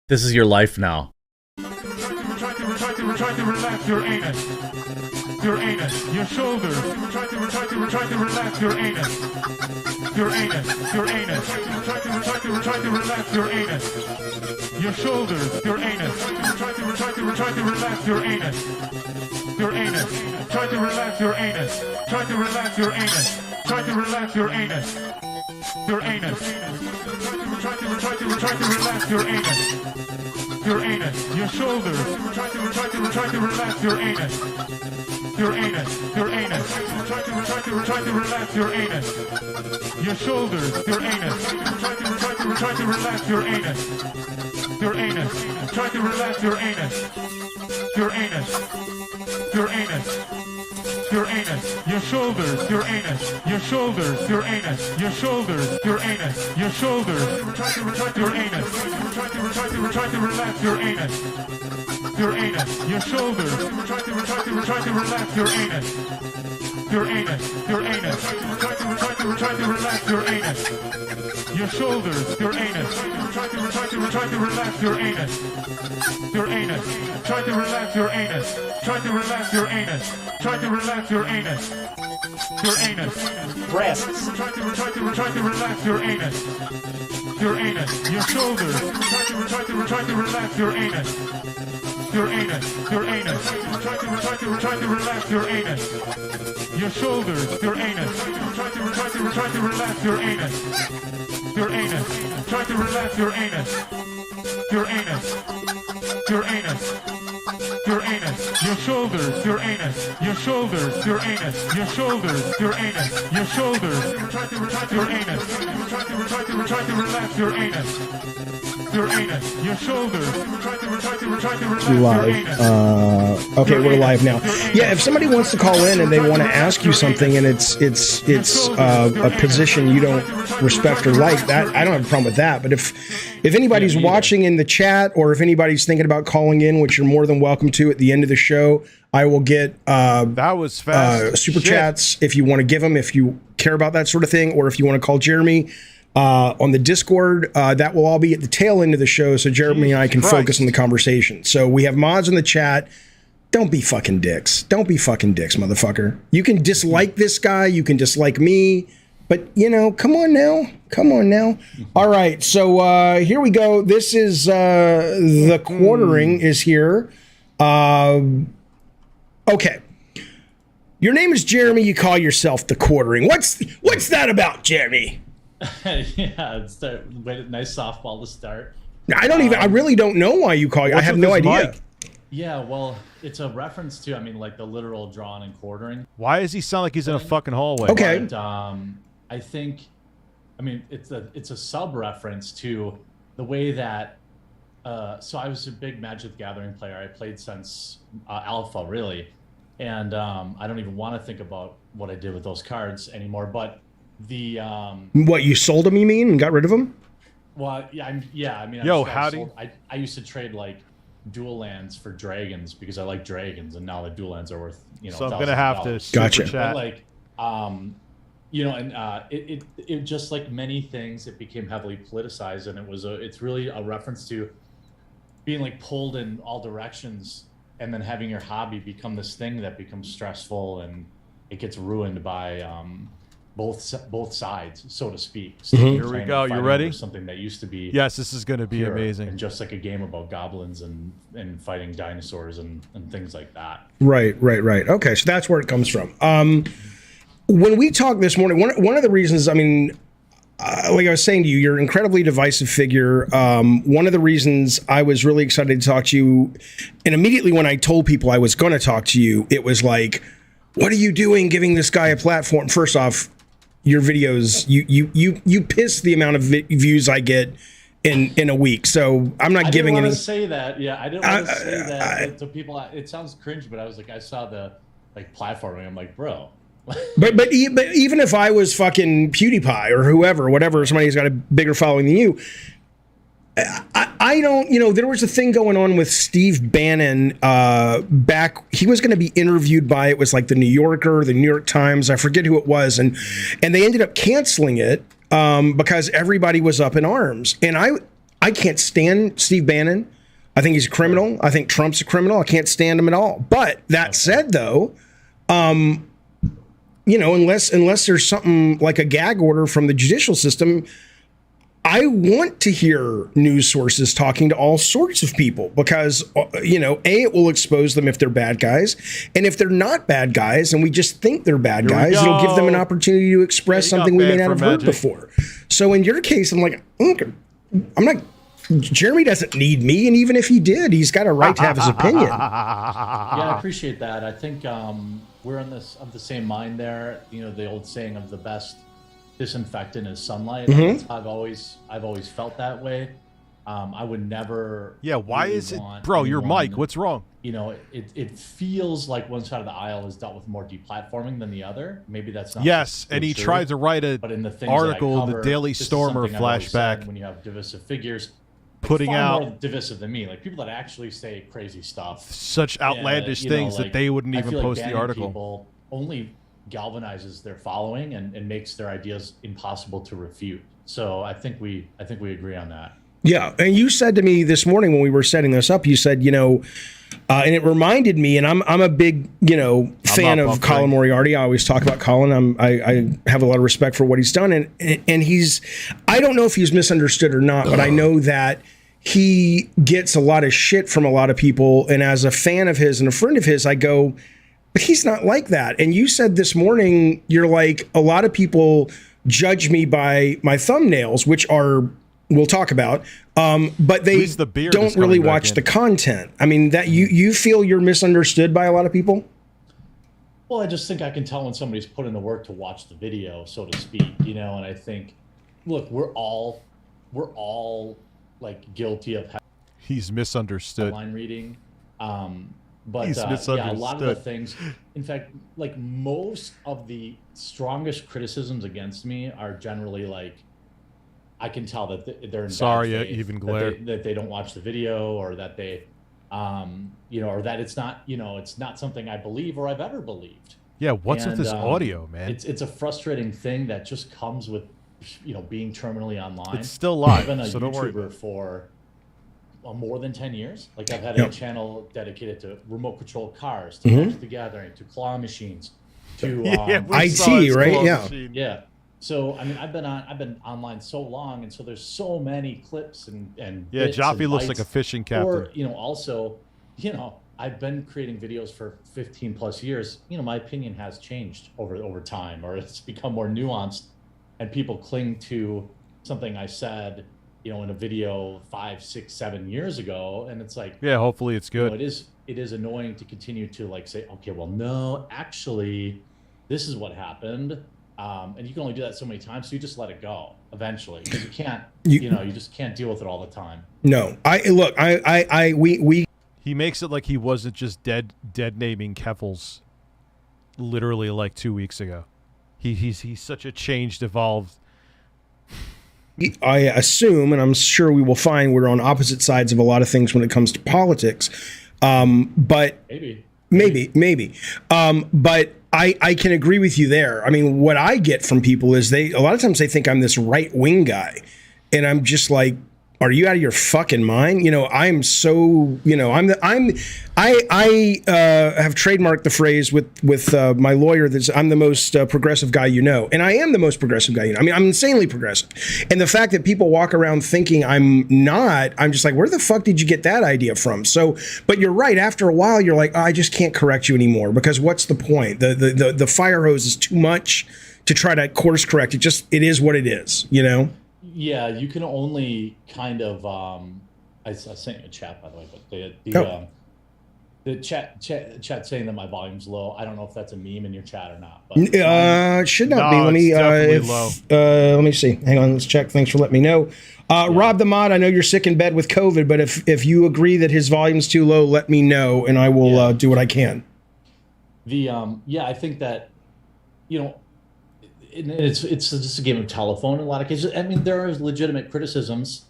This is your life now. Try to relax your anus. Your anus, your shoulders. Try to relax your anus. Your anus, your anus. Try to relax your anus. Your shoulders, your anus. Try to relax your anus. Your anus. Try to relax your anus. Try to relax your anus. Try to relax your anus. Your anus. Try to relax your anus. Your anus, your shoulders. Try to relax your anus. Your anus, your anus. Try to relax your anus. Your shoulders, your anus. Try to relax your anus. Your anus. Try to relax your anus. Your anus. Your anus. Your anus, your shoulders, your anus, your shoulders, your anus, your shoulders, your anus, your shoulders. Try to relax your anus. Try to relax your anus. Your anus, your shoulders. Try to relax your anus. Your anus, your anus. Try to relax your anus. Your shoulders, your anus. Try to relax your anus. Your anus. Try to relax your anus. Try to relax your anus. Try to relax your anus. Your anus. Breasts. Try to relax your anus. Your anus. Your shoulders. Try to relax your anus. Your anus. Your anus. Try to relax your anus. Your shoulders. Your anus. Try to relax your anus. Your anus. Try to relax your anus. Your anus. Your anus. Your anus, your shoulders, your anus, your shoulders, your anus, your shoulders, your anus, your shoulders. Try to relax your anus. Try to relax your anus. Your anus, your shoulders. Try to relax your anus. Okay, we're live now. Yeah, if somebody wants to call in and they want to ask you something, and it's a position you don't respect or like, that I don't have a problem with that. But if anybody's watching in the chat, or if anybody's thinking about calling in, which you're more than welcome to at the end of the show, I will get that was fast. Super chats if you want to give them, if you care about that sort of thing, or if you want to call Jeremy on the Discord. That will all be at the tail end of the show, so Jeremy and I can focus on the conversation. So we have mods in the chat. Don't be fucking dicks. Don't be fucking dicks, motherfucker. You can dislike this guy. You can dislike me. But, you know, come on now. Come on now. All right, so here we go. This is the quartering is here. Okay. Your name is Jeremy. You call yourself the quartering. What's that about, Jeremy? Yeah, it's a nice softball to start. I really don't know why you call it. I have no idea. Mic? Yeah, well, it's a reference to, I mean, like the literal drawing and quartering. Why does he sound like he's in a fucking hallway? Okay. But, I think, I mean, it's a sub-reference to the way that, so I was a big Magic the Gathering player. I played since Alpha, really. And I don't even want to think about what I did with those cards anymore. But the... What, you sold them, you mean, and got rid of them? Well, yeah, I mean... Yo, I used to trade, like, dual lands for dragons because I like dragons, and now the dual lands are worth, you know, so I'm going to have to Gotcha. chat. But, like, you know, and it just like many things, it became heavily politicized, and it's really a reference to being like pulled in all directions, and then having your hobby become this thing that becomes stressful, and it gets ruined by both sides, so to speak. So Here we go. You ready? Something that used to be yes, this is going to be pure, amazing, and just like a game about goblins and fighting dinosaurs and things like that. Right. Okay, so that's where it comes from. When we talked this morning, one of the reasons, I mean, like I was saying to you, you're an incredibly divisive figure. One of the reasons I was really excited to talk to you, and immediately when I told people I was going to talk to you, it was like, what are you doing giving this guy a platform? First off, your videos, you piss the amount of views I get in a week. So I'm not giving any. I didn't want to say that. Yeah, I didn't want to say that to people. It sounds cringe, but I was like, I saw the like platforming. I'm like, bro. but even if I was fucking PewDiePie or whatever, somebody who's got a bigger following than you, I don't, you know, there was a thing going on with Steve Bannon back. He was going to be interviewed by, it was like the New Yorker, the New York Times, I forget who it was, and they ended up canceling it because everybody was up in arms. And I can't stand Steve Bannon. I think he's a criminal. I think Trump's a criminal. I can't stand him at all. But that said, though, you know, unless there's something like a gag order from the judicial system, I want to hear news sources talking to all sorts of people because, you know, it will expose them if they're bad guys. And if they're not bad guys and we just think they're bad guys, it'll give them an opportunity to express something we may not have heard before. So in your case, I'm like, I'm not, Jeremy doesn't need me. And even if he did, he's got a right to have his opinion. Yeah, I appreciate that. I think we're of the same mind there. You know, the old saying of the best disinfectant is sunlight. I've always felt that way. I would never. Yeah, why is it, bro? Your mic. What's wrong? You know, it feels like one side of the aisle has dealt with more deplatforming than the other. Maybe that's not. Yes, and he tried to write an article in the Daily Stormer flashback when you have divisive figures. Putting out more divisive than me, like people that actually say crazy stuff, such outlandish things that they wouldn't even post the article. People only galvanizes their following and makes their ideas impossible to refute. So I think we agree on that. Yeah, and you said to me this morning when we were setting this up, you said, you know, and it reminded me, and I'm a big, you know, fan of Colin Moriarty. I always talk about Colin. I have a lot of respect for what he's done, and he's, I don't know if he's misunderstood or not, but I know that he gets a lot of shit from a lot of people. And as a fan of his and a friend of his, I go, but he's not like that. And you said this morning, you're like, a lot of people judge me by my thumbnails, which are, we'll talk about, but they don't really watch the content. I mean, that you feel you're misunderstood by a lot of people? Well, I just think I can tell when somebody's put in the work to watch the video, so to speak, you know, and I think, look, we're all like guilty of he's misunderstood online reading. But he's yeah, a lot of the things, in fact, like most of the strongest criticisms against me are generally like, I can tell that they're in sorry, bad faith, even glare that they don't watch the video, or that they, you know, or that it's not, you know, it's not something I believe or I've ever believed. Yeah, what's with this audio, man? It's a frustrating thing that just comes with, you know, being terminally online. It's still live, I've been a so don't worry. YouTuber for more than 10 years. Like I've had a channel dedicated to remote control cars, to Magic the Gathering, to claw machines, to IT, right? Yeah. Yeah. So I mean, I've been online so long, and so there's so many clips and yeah, Jaffe looks like a fishing captain. Or you know, also, you know, I've been creating videos for 15 plus years. You know, my opinion has changed over time, or it's become more nuanced, and people cling to something I said, you know, in a video 5, 6, 7 years ago, and it's like, yeah, hopefully it's good. You know, it is annoying to continue to like say, okay, well, no, actually, this is what happened. And you can only do that so many times, so you just let it go eventually, because you can't, you know, you just can't deal with it all the time. No, we. He makes it like he wasn't just dead naming Keffels literally like 2 weeks ago. He's such a changed, evolved. I assume, and I'm sure we will find, we're on opposite sides of a lot of things when it comes to politics. But maybe. But I can agree with you there. I mean, what I get from people is a lot of times they think I'm this right wing guy, and I'm just like, are you out of your fucking mind? You know, I'm so, you know, I have trademarked the phrase with my lawyer that I'm the most progressive guy you know, and I am the most progressive guy you know. I mean, I'm insanely progressive, and the fact that people walk around thinking I'm not, I'm just like, where the fuck did you get that idea from? So, but you're right. After a while, you're like, oh, I just can't correct you anymore, because what's the point? The fire hose is too much to try to course correct. It is what it is, you know. Yeah, you can only kind of. I sent you a chat, by the way, but the chat saying that my volume's low. I don't know if that's a meme in your chat or not. But it should not be. Let me let me see. Hang on, let's check. Thanks for letting me know. Rob the Mod, I know you're sick in bed with COVID, but if you agree that his volume's too low, let me know, and I will do what I can. I think that, you know, it's just a game of telephone in a lot of cases. I mean, there are legitimate criticisms,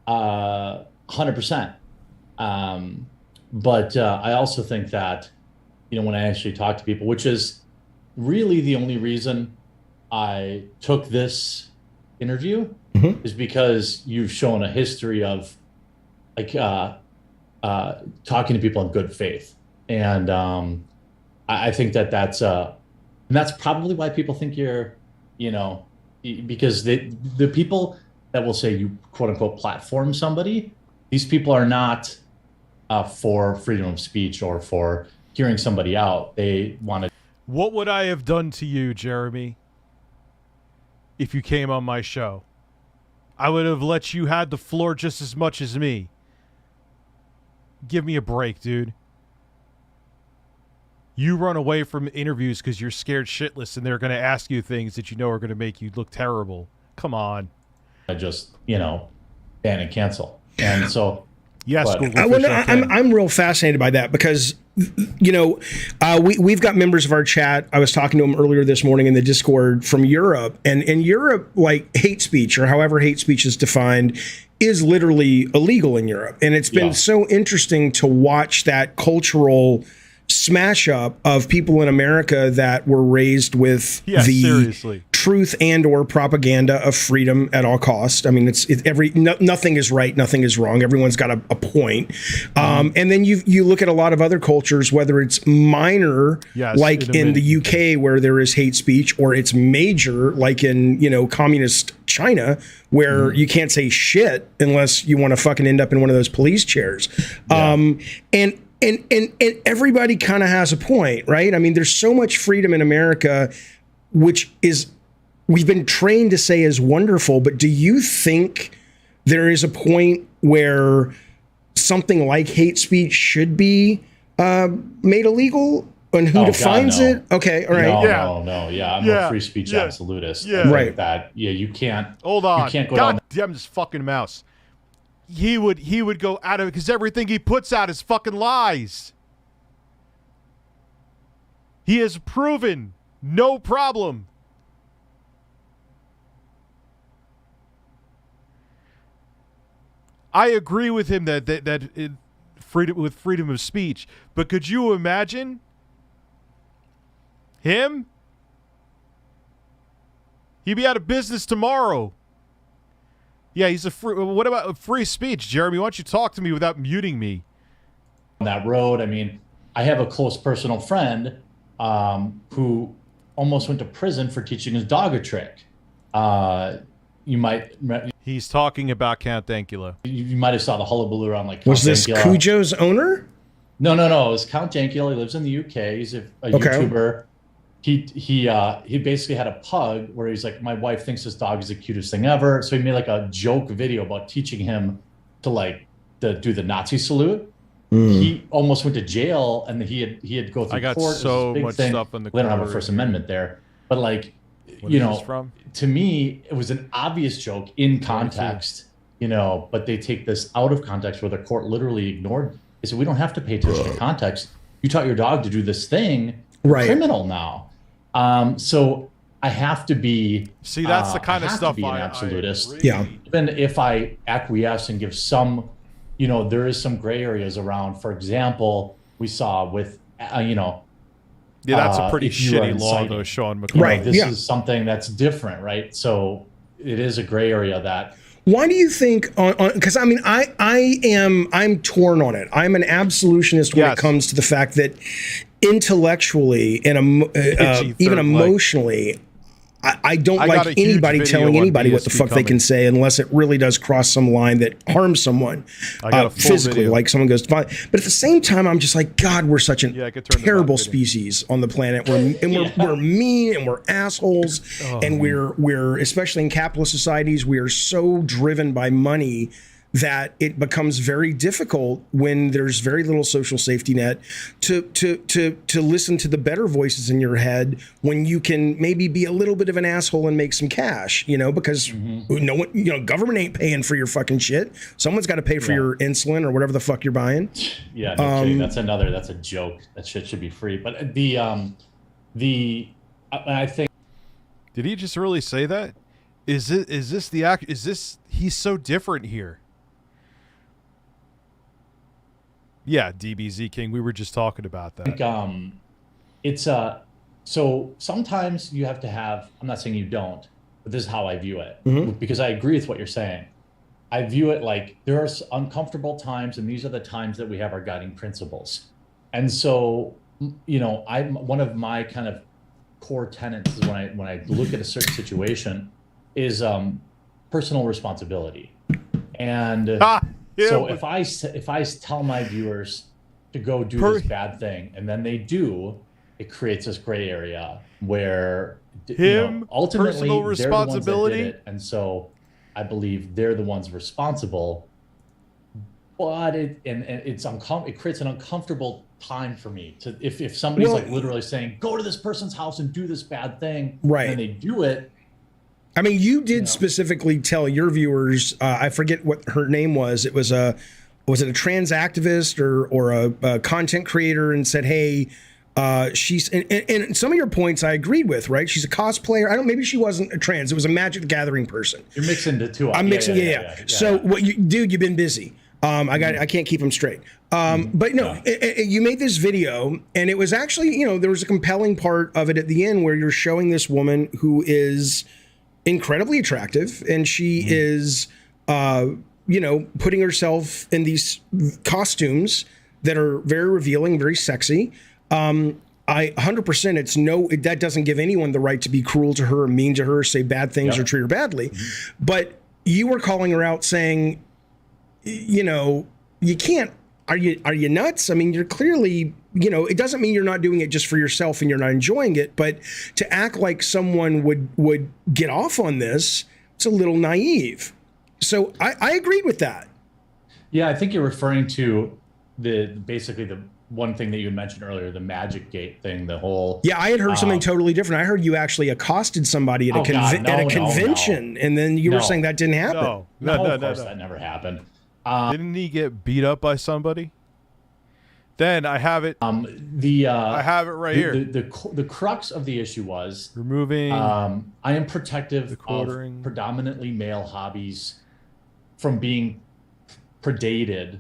100%. But I also think that, you know, when I actually talk to people, which is really the only reason I took this interview, is because you've shown a history of like talking to people in good faith, and I think that's probably why people think you're, because the people that will say you quote unquote platform somebody, these people are not for freedom of speech or for hearing somebody out. They want to. What would I have done to you, Jeremy, if you came on my show? I would have let you have the floor just as much as me. Give me a break, dude. You run away from interviews because you're scared shitless and they're going to ask you things that you know are going to make you look terrible. Come on. Just, ban and cancel. And so... Yes, I'm real fascinated by that because, we've got members of our chat. I was talking to them earlier this morning in the Discord from Europe, and in Europe, like hate speech or however hate speech is defined is literally illegal in Europe. And it's been so interesting to watch that cultural smash up of people in America that were raised with seriously. Truth and or propaganda of freedom at all costs. I mean, nothing is right, nothing is wrong. Everyone's got a point. And then you look at a lot of other cultures, whether it's minor, like in the UK where there is hate speech, or it's major, like in communist China, where you can't say shit unless you want to fucking end up in one of those police chairs. And everybody kind of has a point, right? I mean, there's so much freedom in America, which is, we've been trained to say is wonderful, but do you think there is a point where something like hate speech should be made illegal? And who defines it? Okay, all right. No. I'm a free speech absolutist. Yeah. Right. That, you can't. Hold on. You can't go God down. damn this fucking mouse. He would go out of it because everything he puts out is fucking lies. He has proven no problem. I agree with him that freedom of speech, but could you imagine him? He'd be out of business tomorrow. Yeah, he's what about free speech, Jeremy? Why don't you talk to me without muting me? On that road, I mean, I have a close personal friend who almost went to prison for teaching his dog a trick. He's talking about Count Dankula. You might have saw the hullabaloo around like. Was this Dankula. Cujo's owner? No. It was Count Dankula. He lives in the UK. He's a YouTuber. He basically had a pug where he's like, my wife thinks this dog is the cutest thing ever. So he made like a joke video about teaching him to do the Nazi salute. He almost went to jail, and he had go through court. So much stuff on the. They don't have a First Amendment there, but to me, it was an obvious joke in context, but they take this out of context where the court literally ignored. They said, we don't have to pay attention to context. You taught your dog to do this thing. Right. Criminal now. So I have to be. See, that's the kind of stuff an I absolutist. agree. Even if I acquiesce and give some, there is some gray areas around. For example, we saw with, Yeah, that's a pretty shitty law, though, Sean McClure. Right. This is something that's different, right? So it is a gray area that. Why do you think? Because I mean, I'm torn on it. I'm an absolutionist when it comes to the fact that intellectually and even emotionally, I don't like anybody telling anybody what the fuck they can say unless it really does cross some line that harms someone physically, like someone goes to violence. But at the same time, I'm just like, God, we're such an terrible species on the planet. We're mean and we're assholes, and we're especially in capitalist societies, we are so driven by money that it becomes very difficult when there's very little social safety net to listen to the better voices in your head when you can maybe be a little bit of an asshole and make some cash, because no one, government ain't paying for your fucking shit. Someone's got to pay for your insulin or whatever the fuck you're buying. Yeah, no kidding. That's a joke. That shit should be free. But I think. Did he just really say that? Is this he's so different here? Yeah, DBZ King. We were just talking about that. I think, it's so sometimes you have to have. I'm not saying you don't, but this is how I view it, because I agree with what you're saying. I view it like there are uncomfortable times, and these are the times that we have our guiding principles. And so, you know, one of my kind of core tenets is when I look at a certain situation is personal responsibility. And so if I tell my viewers to go do this bad thing, and then they do, it creates this gray area where ultimately personal responsibility, they're the ones that did it, and so I believe they're the ones responsible. But it creates an uncomfortable time for me to if somebody's like literally saying go to this person's house and do this bad thing, right? And they do it. I mean, you did specifically tell your viewers. I forget what her name was. Was it a trans activist or a content creator, and said, hey. She's and some of your points I agreed with, right? She's a cosplayer. Maybe she wasn't a trans. It was a Magic the Gathering person. You're mixing the two up. I'm mixing, yeah. So what dude, you've been busy. I can't keep them straight. But no, you made this video, and it was actually, there was a compelling part of it at the end where you're showing this woman who is incredibly attractive, and she is, putting herself in these costumes that are very revealing, very sexy. I 100%. That doesn't give anyone the right to be cruel to her, or mean to her, say bad things, or treat her badly. But you were calling her out, saying, you can't. Are you nuts? I mean, you're clearly, it doesn't mean you're not doing it just for yourself and you're not enjoying it, but to act like someone would get off on this, it's a little naive. So I agreed with that. Yeah, I think you're referring to basically the one thing that you had mentioned earlier, the Magic Gate thing, the whole. Yeah, I had heard something totally different. I heard you actually accosted somebody at a convention, and then you were saying that didn't happen. No, of course that never happened. Didn't he get beat up by somebody? Then I have it. I have it right here. The crux of the issue was removing. I am protective of predominantly male hobbies from being predated.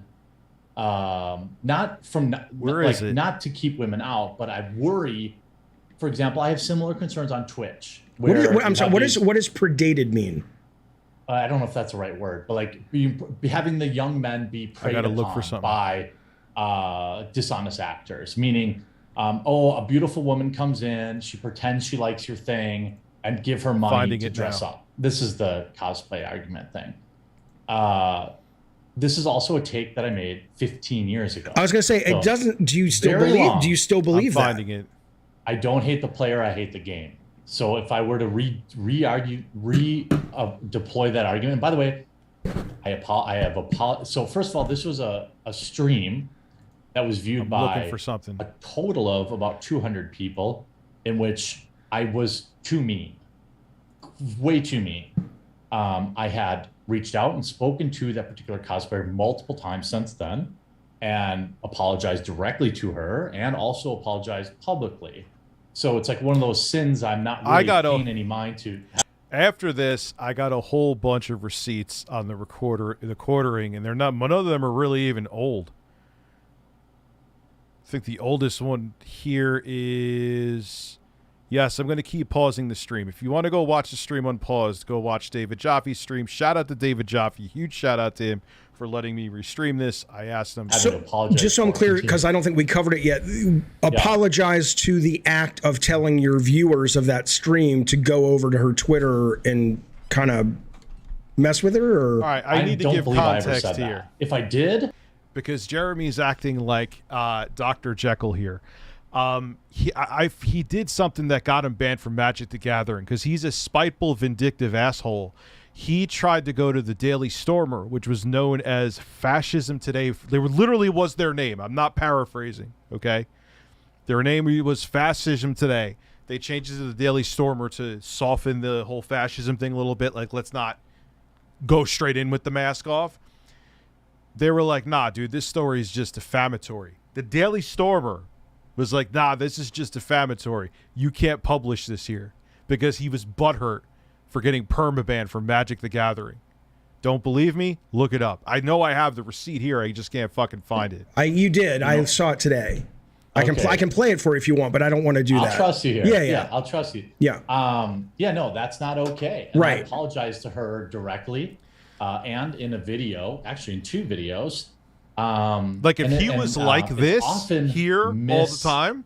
Not to keep women out, but I worry. For example, I have similar concerns on Twitch. I'm sorry. What does predated mean? I don't know if that's the right word, but like having the young men be preyed upon by dishonest actors. Meaning, a beautiful woman comes in, she pretends she likes your thing, and give her money to dress up. This is the cosplay argument thing. This is also a take that I made 15 years ago. I was going to say, it doesn't. Do you still believe? Do you still believe that? Finding it. I don't hate the player. I hate the game. So if I were to deploy that argument, and by the way, So first of all, this was a stream that was viewed by a total of about 200 people, in which I was too mean, way too mean. I had reached out and spoken to that particular cosplayer multiple times since then, and apologized directly to her, and also apologized publicly. So it's like one of those sins I'm not really paying any mind to. After this, I got a whole bunch of receipts on the quartering, and none of them are really even old. I think the oldest one here is... Yes, I'm going to keep pausing the stream. If you want to go watch the stream unpaused, go watch David Jaffe's stream. Shout out to David Jaffe. Huge shout out to him for letting me restream this. I asked him. Just so I'm clear, because I don't think we covered it yet, apologize to the act of telling your viewers of that stream to go over to her Twitter and kind of mess with her? Or? All right, I need to give context here. If I did? Because Jeremy's acting like Dr. Jekyll here. He did something that got him banned from Magic the Gathering because he's a spiteful, vindictive asshole. He tried to go to the Daily Stormer, which was known as Fascism Today. There literally was their name. I'm not paraphrasing, okay? Their name was Fascism Today. They changed it to the Daily Stormer to soften the whole fascism thing a little bit. Like, let's not go straight in with the mask off. They were like, nah, dude, this story is just defamatory. The Daily Stormer was like, nah, this is just defamatory. You can't publish this here, because he was butthurt for getting permabanned from Magic the Gathering. Don't believe me? Look it up. I know I have the receipt here. I just can't fucking find it. You did. I saw it today. I can play it for you if you want, but I don't want to do that. I'll trust you here. Yeah. I'll trust you. Yeah. Yeah, no, that's not okay. And Right. I apologized to her directly, and in a video, actually in 2 videos. Like if he was like this here all the time,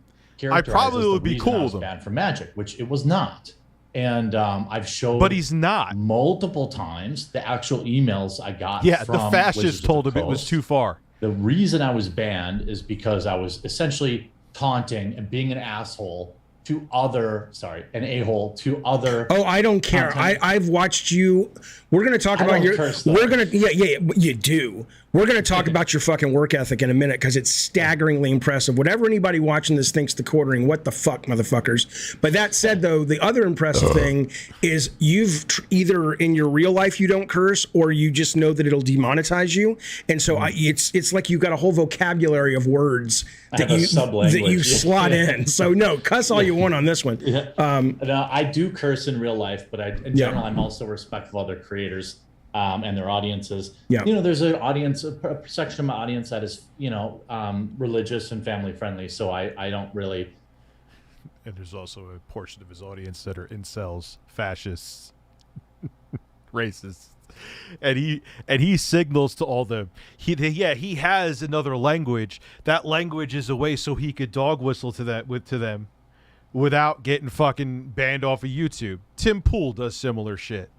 I probably would be cool with him. Banned from Magic, which it was not. And I've showed, but he's not, multiple times the actual emails I got. Yeah, from the fascists told him it was too far. The reason I was banned is because I was essentially taunting and being an asshole to other, an a-hole to other. Oh, I don't care. I've watched you. We're going to talk about your. We're going to. Yeah, you do. We're going to talk about your fucking work ethic in a minute because it's staggeringly impressive. Whatever anybody watching this thinks the quartering, what the fuck, motherfuckers. But that said, though, the other impressive thing is you've either in your real life you don't curse or you just know that it'll demonetize you. And so it's like you've got a whole vocabulary of words that you slot in. So no, cuss all you want on this one. No, I do curse in real life, but in general, I'm also respectful of other creators. And their audiences. Yeah. You know, there's an audience, a section of my audience that is, religious and family friendly. So I don't really. And there's also a portion of his audience that are incels, fascists, racists, and he signals to all them. He has another language. That language is a way so he could dog whistle to them, without getting fucking banned off of YouTube. Tim Pool does similar shit.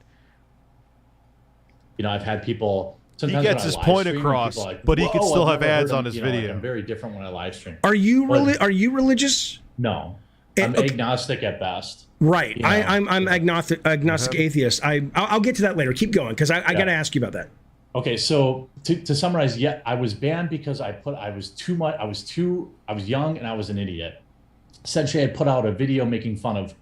You know, I've had people. He gets his point across, but he can still have ads on his video. I'm very different when I live stream. Are you religious? No, I'm agnostic at best. Right. You know? I'm agnostic atheist. I'll get to that later. Keep going because I got to ask you about that. Okay, so to summarize, I was banned because I was too much. I was young and I was an idiot. Essentially, I put out a video making fun of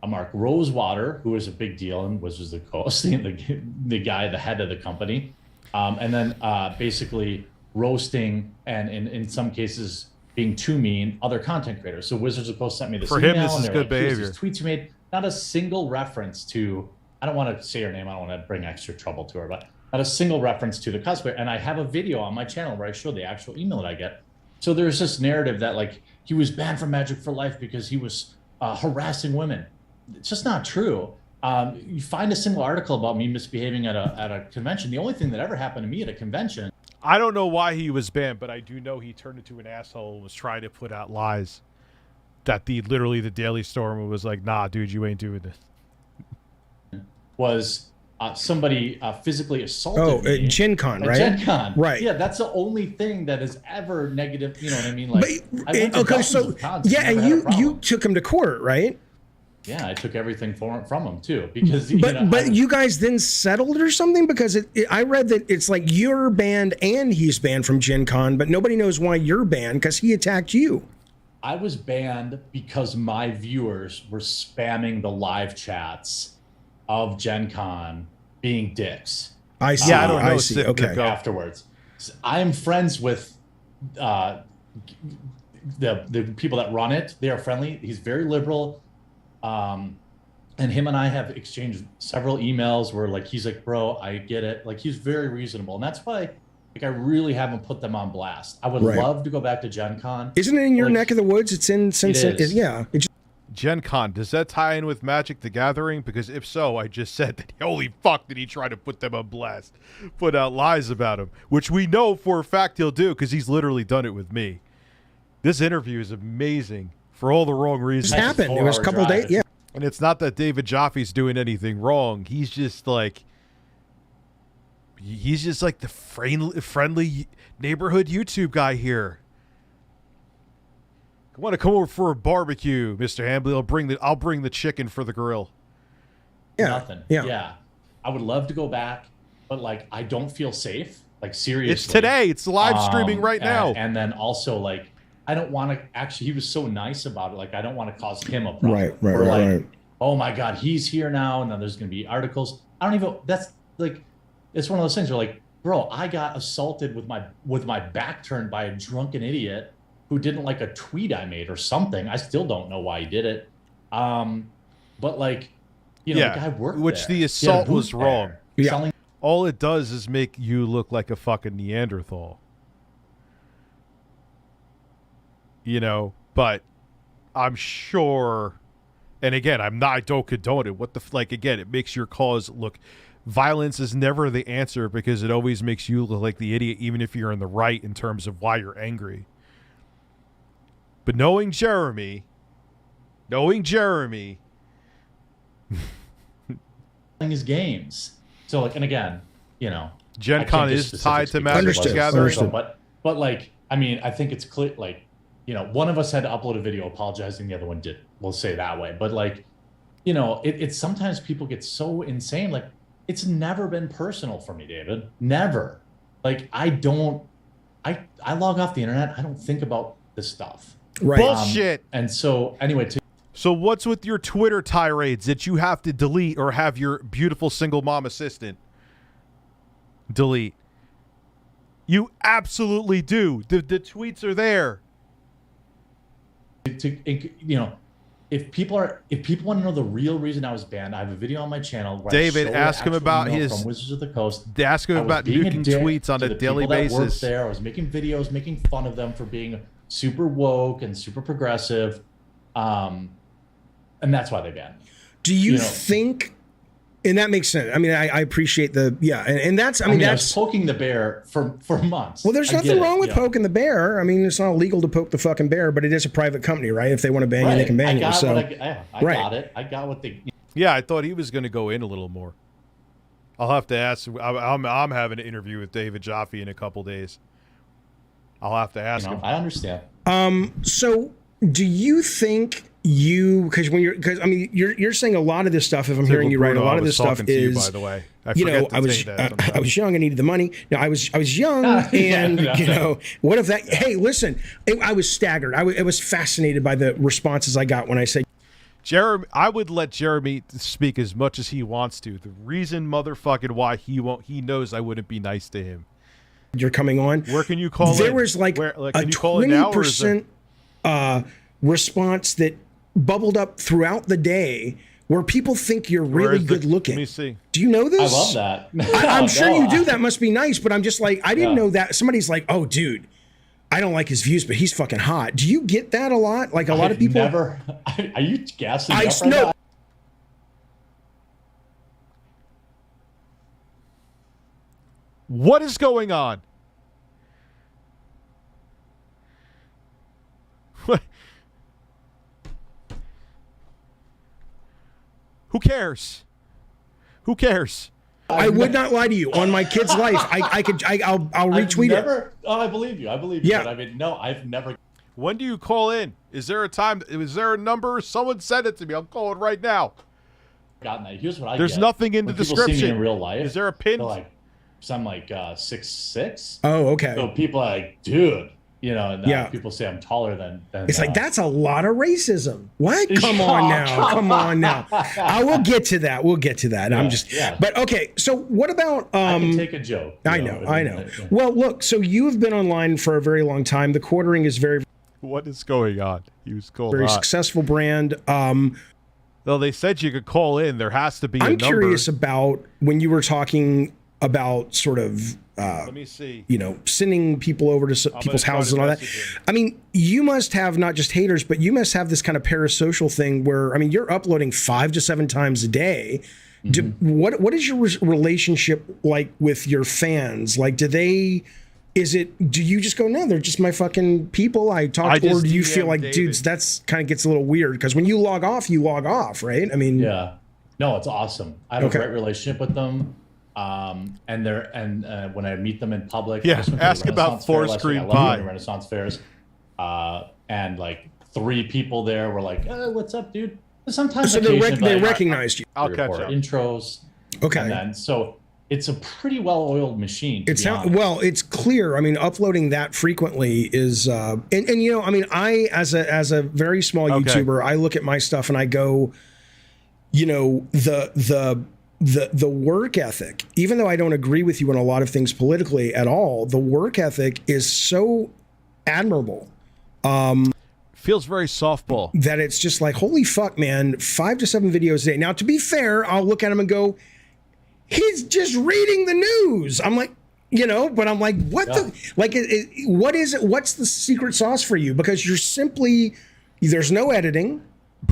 Mark Rosewater, who was a big deal and was just the guy, the head of the company, and then basically roasting and in some cases being too mean other content creators. So Wizards of the Coast sent me this email. For him, this is good behavior. Tweets you made, not a single reference to. I don't want to say her name. I don't want to bring extra trouble to her, but not a single reference to the cosplayer. And I have a video on my channel where I show the actual email that I get. So there's this narrative that like he was banned from Magic for life because he was harassing women. It's just not true. You find a single article about me misbehaving at a convention. The only thing that ever happened to me at a convention. I don't know why he was banned, but I do know he turned into an asshole and was trying to put out lies. That literally the Daily Stormer was like, nah, dude, you ain't doing this. Was somebody physically assaulted me. Gen Con, right? Gen Con. Right. Yeah, that's the only thing that is ever negative. You know what I mean? Like, you took him to court, right? Yeah, I took everything from him too because. But you guys then settled or something because I read that it's like you're banned and he's banned from Gen Con, but nobody knows why you're banned because he attacked you. I was banned because my viewers were spamming the live chats of Gen Con being dicks. I see. I don't know. I see. Okay. Afterwards, I am friends with the people that run it. They are friendly. He's very liberal. And him and I have exchanged several emails where like he's like, bro, I get it. Like he's very reasonable, and that's why like I really haven't put them on blast. I would love to go back to Gen Con. Isn't it in your neck of the woods? It's in Cincinnati. Yeah. Gen Con, does that tie in with Magic the Gathering? Because if so, I just said that holy fuck did he try to put them on blast, put out lies about him, which we know for a fact he'll do because he's literally done it with me. This interview is amazing for all the wrong reasons. It happened. It was a couple of days. Yeah. And it's not that David Jaffe's doing anything wrong. He's just like the friendly neighborhood YouTube guy here. I want to come over for a barbecue, Mr. Hambley. I'll bring the chicken for the grill. Yeah. Nothing. Yeah. Yeah. I would love to go back, but like I don't feel safe. Like seriously. It's today. It's live streaming right now. And then also like I don't want to actually, he was so nice about it. Like, I don't want to cause him a problem. Right. Oh my God, he's here now. And then there's going to be articles. I don't even, that's like, it's one of those things where like, bro, I got assaulted with my back turned by a drunken idiot who didn't like a tweet I made or something. I still don't know why he did it. But like, you know, the guy worked which there. The assault was wrong. Yeah. All it does is make you look like a fucking Neanderthal. You know, But I'm sure, and again, I don't condone it. What the again, it makes your cause look. Violence is never the answer because it always makes you look like the idiot, even if you're in the right in terms of why you're angry. But knowing Jeremy, his games. So like, and again, you know, Gen Con is tied to Magic the Gathering. But like, I mean, I think it's clear, like, you know, one of us had to upload a video apologizing, the other one didn't. We'll say it that way. But like, you know, it's sometimes people get so insane. Like, it's never been personal for me, David. Never. Like, I log off the internet. I don't think about this stuff. Right. Bullshit. And so anyway, so what's with your Twitter tirades that you have to delete or have your beautiful single mom assistant delete? You absolutely do. The tweets are there. You know, if people want to know the real reason I was banned, I have a video on my channel where David, I show ask him about from his Wizards of the Coast. Ask him about nuking tweets on a daily basis. There, I was making videos, making fun of them for being super woke and super progressive, and that's why they banned me. Do you think? And that makes sense. I mean, I appreciate the and that's I mean I that's was poking the bear for months. Well, there's nothing wrong with poking the bear. I mean, it's not illegal to poke the fucking bear, but it is a private company, right? If they want to ban you, they can ban you. So I got it. I got what they. Yeah, I thought he was going to go in a little more. I'll have to ask. I'm having an interview with David Jaffe in a couple days. I'll have to ask him. I understand. So do you think because I mean you're saying a lot of this stuff, if I'm hearing you right, a lot of this stuff is, by the way, I was young, I needed the money. No, I was young, and you know, what if that? Hey, listen, I was staggered. I was fascinated by the responses I got when I said, Jeremy, I would let Jeremy speak as much as he wants to. The reason, motherfucking, why he knows I wouldn't be nice to him. You're coming on. Where can you call there in? was like a 20% response that bubbled up throughout the day where people think you're really good looking. Let me see. Do you know this? I love that. I'm sure you do. That must be nice, but I'm just like, I didn't know that. Somebody's like, oh, dude, I don't like his views, but he's fucking hot. Do you get that a lot? Like a lot of people? Never. Are you gassing me up right now? What is going on? What? Who cares? Who cares? I would not lie to you on my kid's life. I'll retweet it. Oh, I believe you. I believe you. Yeah. But I mean, no, I've never. When do you call in? Is there a time? Is there a number? Someone send it to me. I'll call it right now. Gotten that. Here's what I There's get. nothing in the description. People see me in real life. Is there a pin? So I'm like 6'6". Oh, okay. So people are like, dude. You know, and people say I'm taller than it's like, that's a lot of racism. What? Come on now. Come on now. I will get to that. We'll get to that. I'm just, but okay. So what about, I can take a joke. I know. Well, look, so you have been online for a very long time. The Quartering is what is going on? He was called very successful brand. Well, they said you could call in. There has to be a number. I'm curious about when you were talking about sort of, let me see. You know, sending people over to people's houses and all that. I mean, you must have not just haters, but you must have this kind of parasocial thing where, I mean, you're uploading 5 to 7 times a day. What is your relationship like with your fans? Like, do you just go, no, they're just my fucking people I talk to, or do you feel like, dudes, that's kind of gets a little weird? Because when you log off, right? I mean, yeah, no, it's awesome. I have a great relationship with them. And when I meet them in public, ask about Four Screen Pie. Renaissance fairs, and like 3 people there were like, "What's up, dude?" Sometimes so they recognized you. I'll catch up. Intros. Okay. And then, so it's a pretty well-oiled machine. Well, it's clear. I mean, uploading that frequently is, and you know, I mean, I as a very small YouTuber, I look at my stuff and I go, you know, the work ethic, even though I don't agree with you on a lot of things politically at all, the work ethic is so admirable. Feels very softball. That it's just like, holy fuck, man, 5 to 7 videos a day. Now, to be fair, I'll look at him and go, he's just reading the news. I'm like, You know, but I'm like, what what is it? What's the secret sauce for you? Because there's no editing.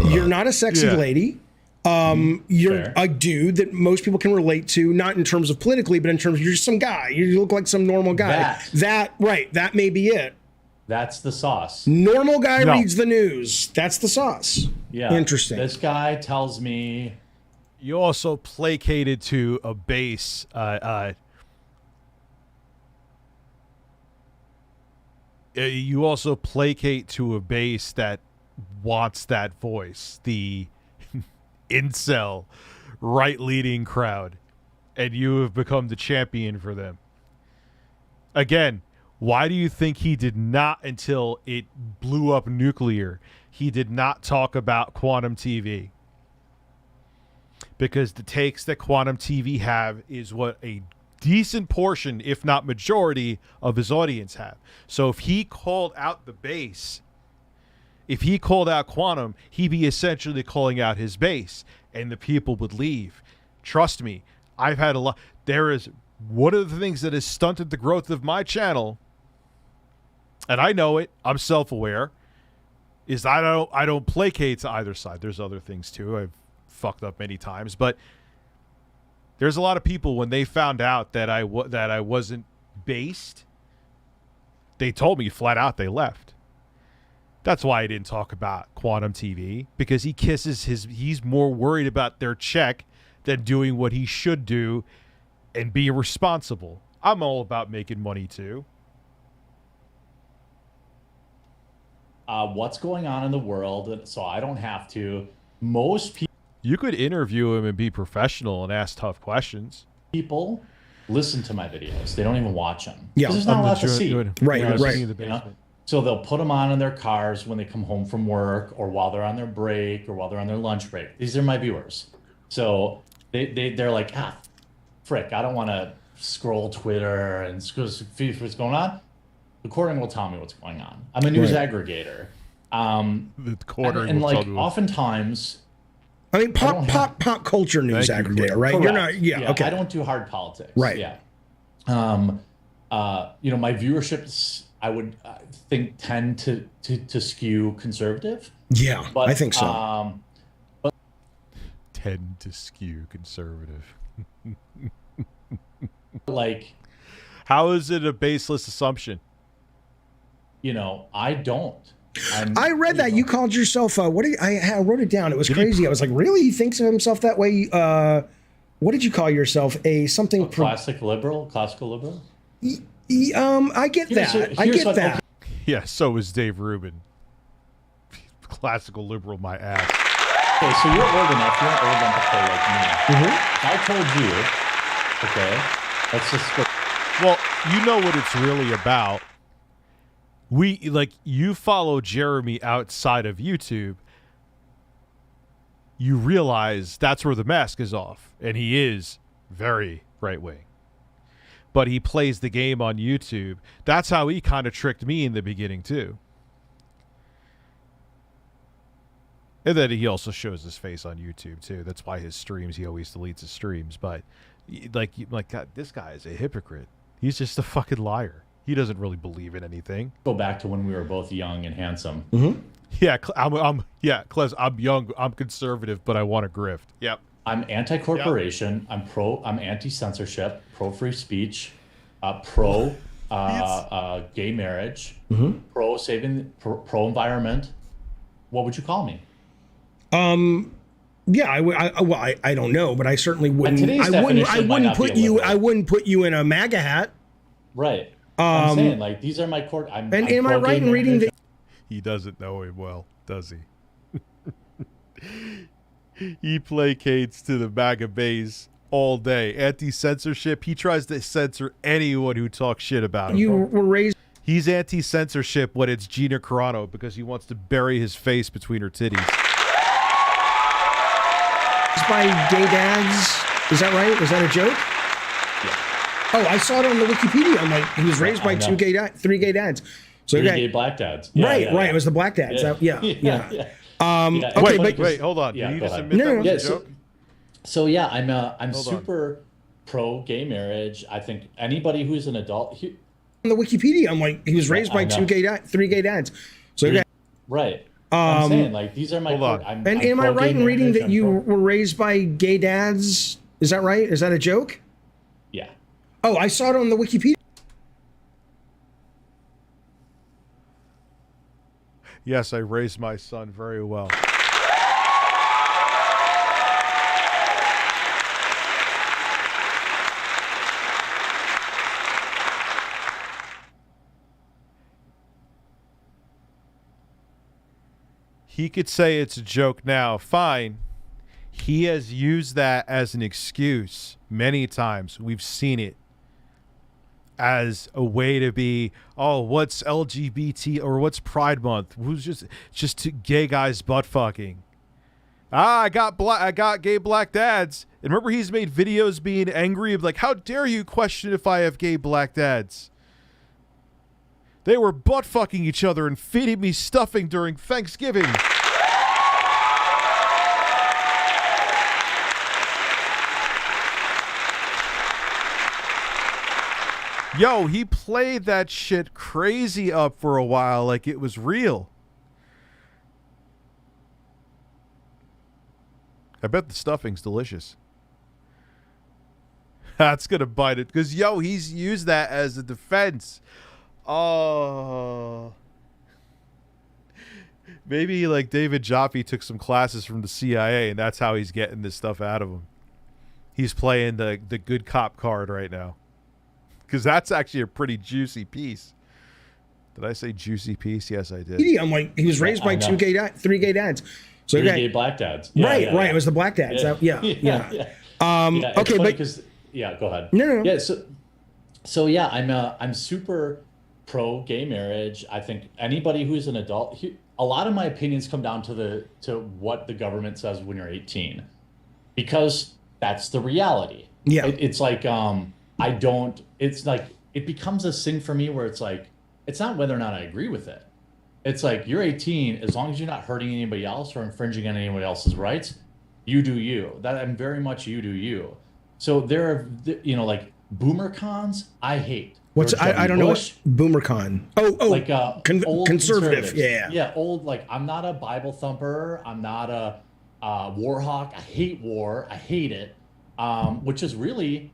You're not a sexy lady. You're Fair. a dude that most people can relate to, not in terms of politically, but in terms of you're just some guy. You look like some normal guy. That may be it. That's the sauce. Normal guy reads the news. That's the sauce. Yeah. Interesting. This guy tells me. You also placated to a base. You also placate to a base that wants that voice, the incel right-leaning crowd, and you have become the champion for them. Again, why do you think he did not, until it blew up nuclear, he did not talk about Quantum TV? Because the takes that Quantum TV have is what a decent portion, if not majority, of his audience have. So if he called out the base, if he called out Quantum, he'd be essentially calling out his base, and the people would leave. Trust me, I've had a lot. There is one of the things that has stunted the growth of my channel, and I know it, I'm self-aware, is I don't placate to either side. There's other things too. I've fucked up many times, but there's a lot of people, when they found out that I wasn't based, they told me flat out they left. That's why I didn't talk about Quantum TV, because he's more worried about their check than doing what he should do and be responsible. I'm all about making money too. What's going on in the world, so I don't have to. Most You could interview him and be professional and ask tough questions. people listen to my videos. They don't even watch them. Yeah. There's not a lot to see. Right, You know, right. you know? So they'll put them on in their cars when they come home from work, or while they're on their break, or while they're on their lunch break. These are my viewers. So they're like, frick, I don't want to scroll Twitter and see what's going on. The quartering will tell me what's going on. I'm a news aggregator. The quartering and will like tell me oftentimes, I mean, pop culture news Thank you. aggregator, right? correct. You're not, okay. I don't do hard politics. Right. Yeah. You know, my viewerships, I would think, tend to skew conservative. Yeah, But I think so. tend to skew conservative. Like, How is it a baseless assumption? you know, I don't. I read that you called yourself. I wrote it down. It was crazy. I was like, really? He thinks of himself that way? What did you call yourself? classical liberal. I get that. I get that. Yeah, so is Dave Rubin. Classical liberal, my ass. Okay, so you're old enough. You're not old enough to play like me. I told you. Okay, let's just go. Well, you know what it's really about. You follow Jeremy outside of YouTube, you realize that's where the mask is off, and he is very right-wing. But he plays the game on YouTube. That's how he kind of tricked me in the beginning, too. And then he also shows his face on YouTube, too. That's why his streams, he always deletes his streams. But, God, this guy is a hypocrite. He's just a fucking liar. He doesn't really believe in anything. Go back to when we were both young and handsome. Yeah, Clez, I'm young, I'm conservative, but I want to grift. Yep. I'm anti-corporation. Yep. I'm anti-censorship, pro-free speech, pro gay marriage, pro-environment. What would you call me? Yeah, I don't know, but I certainly wouldn't. I wouldn't put you in a MAGA hat. Right. I'm saying, like, these are my core. Am I right in reading that? He doesn't know him well, does he? He placates to the MAGA base all day. Anti-censorship. He tries to censor anyone who talks shit about him. You were raised. He's anti-censorship when it's Gina Carano because he wants to bury his face between her titties. By gay dads. Is that right? Was that a joke? Oh, I saw it on the Wikipedia. I'm like, he was raised by three gay dads. So Three gay black dads. Right. It was the black dads. Okay, wait, hold on. Yeah, Did you just ahead. admit that was a joke? So yeah, I'm super pro gay marriage. I think anybody who's an adult. On the Wikipedia, I'm like, he was raised by three gay dads. So okay. Right. I'm saying, like, these are my. And am I right in reading that you were raised by gay dads? Is that right? Is that a joke? Yeah. Oh, I saw it on the Wikipedia. Yes, I raised my son very well. He could say it's a joke now. Fine. He has used that as an excuse many times. We've seen it as a way to be, oh, what's LGBT or what's Pride Month? Who's just gay guys butt fucking. I got gay black dads. And remember, he's made videos being angry of like, how dare you question if I have gay black dads? They were butt fucking each other and feeding me stuffing during Thanksgiving. Yo, he played that shit crazy up for a while like it was real. I bet the stuffing's delicious. That's gonna bite it. Because, yo, he's used that as a defense. Oh. Maybe, like, David Jaffe took some classes from the CIA, and that's how he's getting this stuff out of him. He's playing the good cop card right now. Because that's actually a pretty juicy piece. Did I say juicy piece? Yes, I did. I'm like, he was raised by three gay dads. So three gay black dads. Right. It was the black dads. Yeah. Okay, but because go ahead. No. Yeah. So yeah, I'm super pro gay marriage. I think anybody who's an adult. A lot of my opinions come down to what the government says when you're 18, because that's the reality. Yeah. It's like It's like it becomes a thing for me where it's like it's not whether or not I agree with it. It's like you're 18, as long as you're not hurting anybody else or infringing on anybody else's rights, you do you. That I'm very much you do you. So there are, like boomer cons, I hate. I don't know what boomer con. Like old conservative. Yeah, old. Like I'm not a Bible thumper. I'm not a war hawk. I hate war. I hate it. Which is really,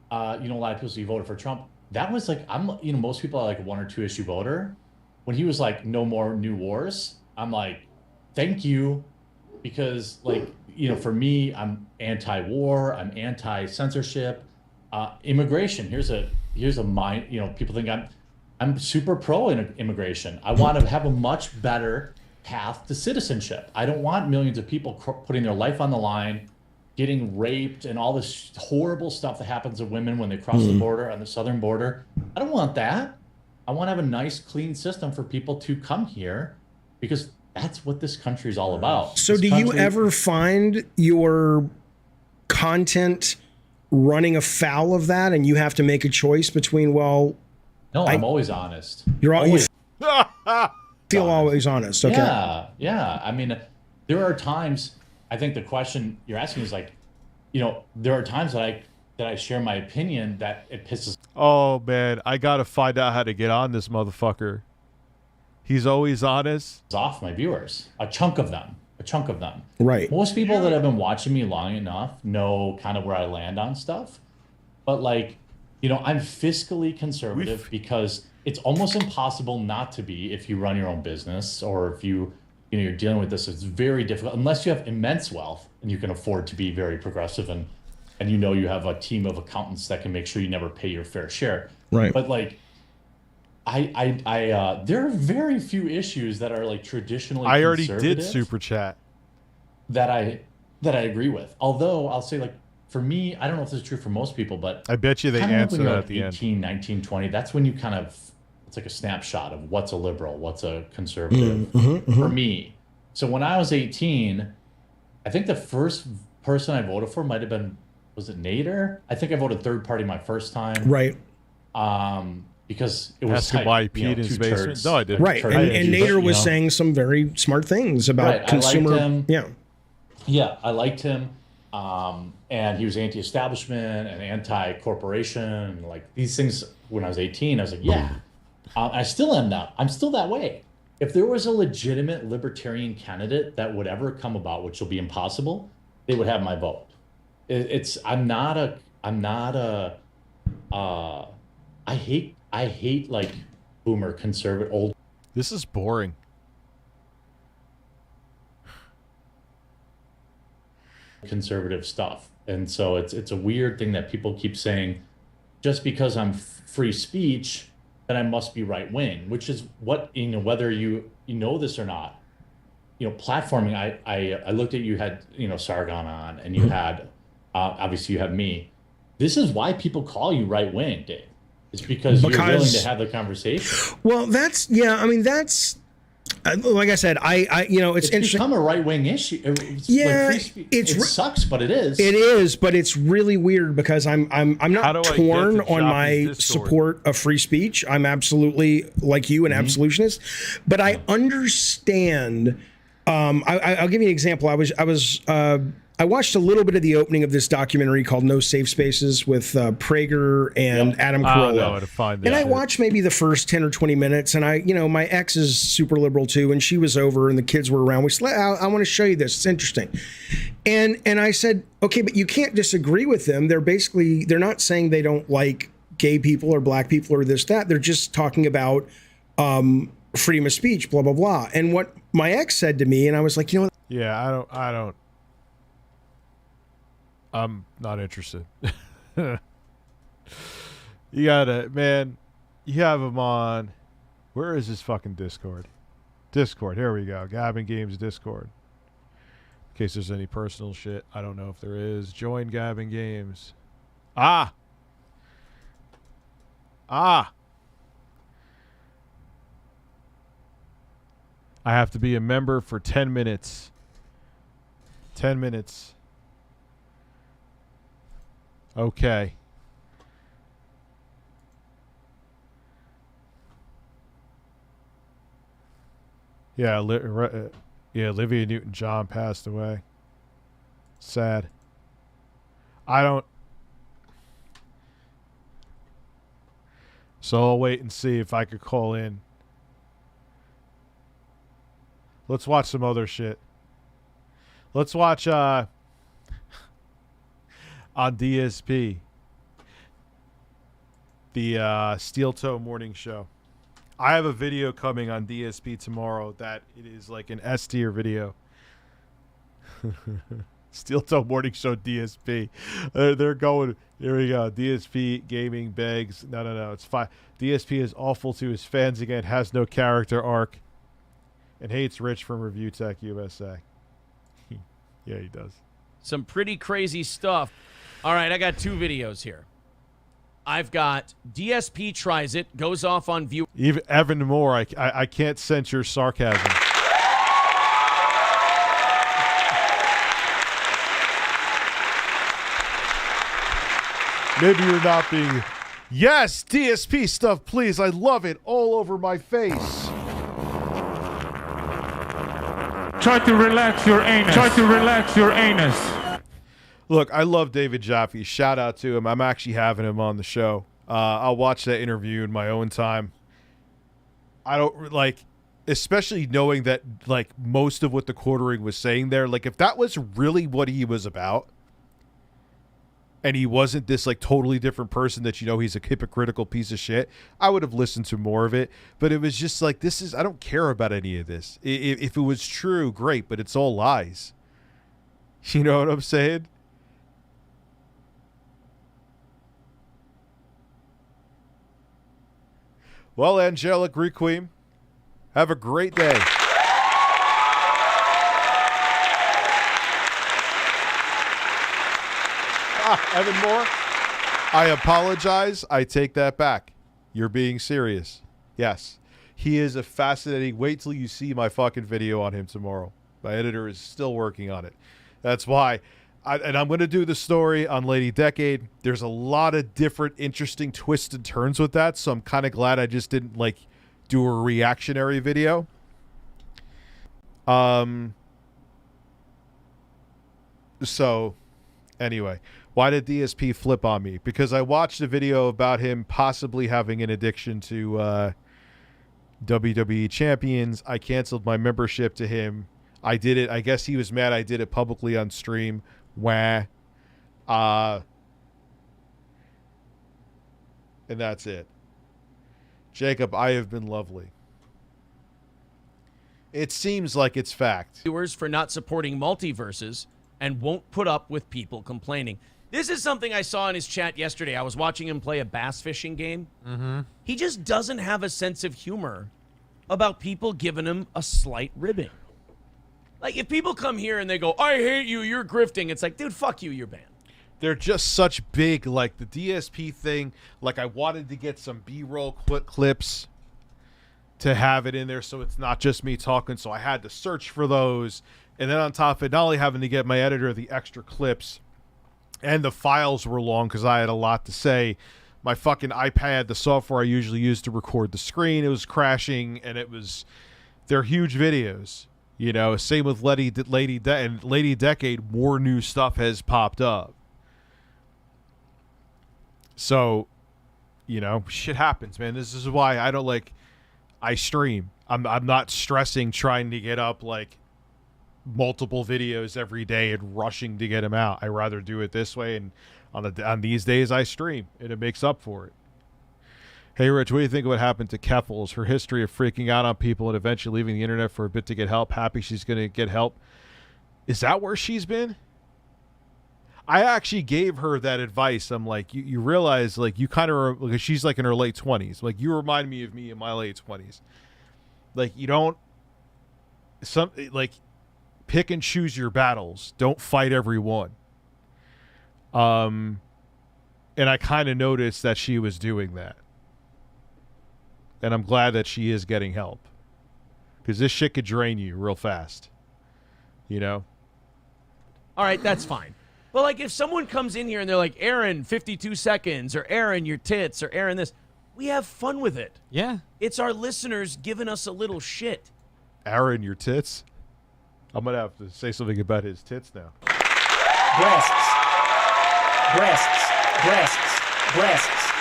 a lot of people say you voted for Trump. That was like most people are like a 1 or 2 issue voter. When he was like, no more new wars, I'm like, thank you. Because for me, I'm anti-war, I'm anti-censorship, immigration. Here's a mind, people think I'm super pro immigration. I want to have a much better path to citizenship. I don't want millions of people putting their life on the line, getting raped and all this horrible stuff that happens to women when they cross the border on the southern border. I don't want that. I want to have a nice, clean system for people to come here because that's what this country is all about. So do you ever find your content running afoul of that and you have to make a choice between, No, I'm always honest. You're always feel always honest. Okay. Yeah. I mean, there are times, I think the question you're asking is like, there are times that I share my opinion that it pisses. Oh man, I gotta find out how to get on this motherfucker. He's always honest. Off my viewers, a chunk of them. Right. Most people that have been watching me long enough know kind of where I land on stuff. But I'm fiscally conservative because it's almost impossible not to be if you run your own business or if you're dealing with this. It's very difficult unless you have immense wealth and you can afford to be very progressive and you have a team of accountants that can make sure you never pay your fair share. Right. But there are very few issues that are like traditionally I already did super chat that I agree with. Although I'll say for me, I don't know if this is true for most people, but I bet you they answer that at the 18, 19, 20, that's when you kind of, it's like a snapshot of what's a liberal, what's a conservative for me. So when I was 18, I think the first person I voted for might have been, was it Nader? I think I voted third party my first time. Right. Because it was why he peed in his basement. No, I didn't. Right. And Nader was saying some very smart things about consumer. I liked him. Yeah, I liked him. And he was anti-establishment and anti-corporation. Like these things, when I was 18, I was like, yeah, I still am that. I'm still that way. If there was a legitimate libertarian candidate that would ever come about, which will be impossible, they would have my vote. I hate like boomer conservative old. This is boring. Conservative stuff. And so it's a weird thing that people keep saying, just because I'm free speech, then I must be right wing, which is what, whether you know this or not, platforming. I looked at, you had, Sargon on, and you had, obviously you had me. This is why people call you right wing, Dave. It's because you're willing to have the conversation. Well, that's like I said, it's interesting. Become a right wing issue. Yeah, it sucks, but it is. It is, but it's really weird because I'm not torn on my support of free speech. I'm absolutely like you, an absolutionist, but I understand. I'll give you an example. I watched a little bit of the opening of this documentary called No Safe Spaces with Prager and Adam Carolla. And I watched maybe the first 10 or 20 minutes, and my ex is super liberal too, and she was over and the kids were around. We said, I want to show you this. It's interesting. And I said, okay, but you can't disagree with them. They're not saying they don't like gay people or black people or this, that. They're just talking about freedom of speech, blah, blah, blah. And what my ex said to me, and I was like, yeah, I'm not interested. You gotta, man, you have him on. Where is his fucking Discord? Discord, here we go. Gabbing Games Discord. In case there's any personal shit. I don't know if there is. Join Gabbing Games. Ah! I have to be a member for 10 minutes. 10 minutes. Okay. Yeah, Olivia Newton-John passed away. Sad. So I'll wait and see if I could call in. Let's watch some other shit. Let's watch on DSP, the Steel Toe Morning Show. I have a video coming on DSP tomorrow that it is like an S tier video. Steel Toe Morning Show DSP. They're going, here we go. DSP Gaming begs. No. It's fine. DSP is awful to his fans again, has no character arc, and hates Rich from ReviewTechUSA. Yeah, he does. Some pretty crazy stuff. All right, I got two videos here. I've got DSP tries it, goes off on view. Even Evan Moore, I can't sense your sarcasm. Maybe you're not being... Yes, DSP stuff, please. I love it all over my face. Try to relax your anus. Try to relax your anus. Look, I love David Jaffe. Shout out to him. I'm actually having him on the show. I'll watch that interview in my own time. I don't like, especially knowing that like most of what the quartering was saying there, like if that was really what he was about, and he wasn't this like totally different person that he's a hypocritical piece of shit, I would have listened to more of it. But it was just like, I don't care about any of this. If it was true, great, but it's all lies. You know what I'm saying? Well, Angelic Requiem, have a great day. Evan Moore, I apologize. I take that back. You're being serious. Yes. He is a fascinating... Wait till you see my fucking video on him tomorrow. My editor is still working on it. That's why... and I'm going to do the story on Lady Decade. There's a lot of different interesting twists and turns with that, so I'm kind of glad I just didn't, like, do a reactionary video. So... Anyway, why did DSP flip on me? Because I watched a video about him possibly having an addiction to WWE Champions. I canceled my membership to him. I did it. I guess he was mad I did it publicly on stream. Wah. And that's it. Jacob, I have been lovely. It seems like it's fact. Viewers for not supporting multiverses and won't put up with people complaining. This is something I saw in his chat yesterday. I was watching him play a bass fishing game. He just doesn't have a sense of humor about people giving him a slight ribbing. Like, if people come here and they go, I hate you, you're grifting, it's like, dude, fuck you, you're banned. They're just such big, like the DSP thing. Like, I wanted to get some B-roll quick clips to have it in there so it's not just me talking, so I had to search for those. And then on top of it, not only having to get my editor the extra clips, and the files were long because I had a lot to say, my fucking iPad, the software I usually use to record the screen, it was crashing, and they're huge videos. You know, same with Lady Decade, more new stuff has popped up. So, you know, shit happens, man. This is why I stream. I'm not stressing trying to get up like multiple videos every day and rushing to get them out. I rather do it this way, and on these days I stream, and it makes up for it. Hey, Rich, what do you think of what happened to Keffels? Her history of freaking out on people and eventually leaving the internet for a bit to get help. Happy she's going to get help. Is that where she's been? I actually gave her that advice. I'm like, you realize, like, you kind of, because she's like in her late 20s. Like, you remind me of me in my late 20s. Like, you don't, pick and choose your battles. Don't fight every one. And I kind of noticed that she was doing that. And I'm glad that she is getting help. Because this shit could drain you real fast. You know? All right, that's fine. But, like, if someone comes in here and they're like, Aaron, 52 seconds, or Aaron, your tits, or Aaron, this, we have fun with it. Yeah. It's our listeners giving us a little shit. Aaron, your tits? I'm going to have to say something about his tits now. Breasts. Breasts. Breasts. Breasts.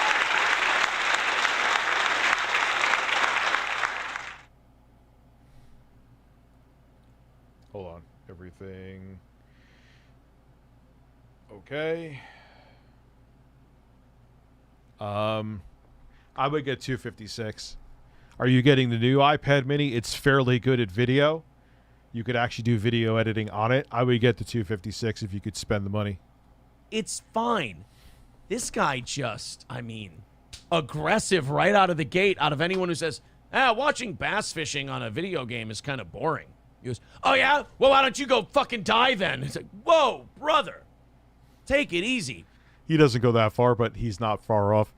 Hold on. Everything. Okay. I would get 256. Are you getting the new iPad mini? It's fairly good at video. You could actually do video editing on it. I would get the 256 if you could spend the money. It's fine. This guy just, aggressive right out of the gate out of anyone who says, watching bass fishing on a video game is kind of boring. He goes, oh yeah? Well, why don't you go fucking die then? It's like, whoa, brother. Take it easy. He doesn't go that far, but he's not far off.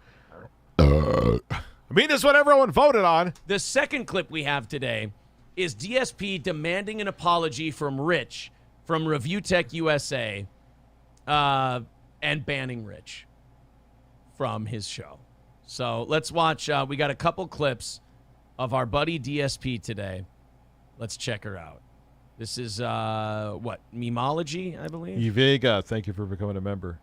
That's what everyone voted on. The second clip we have today is DSP demanding an apology from Rich from ReviewTechUSA and banning Rich from his show. So let's watch. We got a couple clips of our buddy DSP today. Let's check her out. This is, Memology, I believe? Vega, thank you for becoming a member.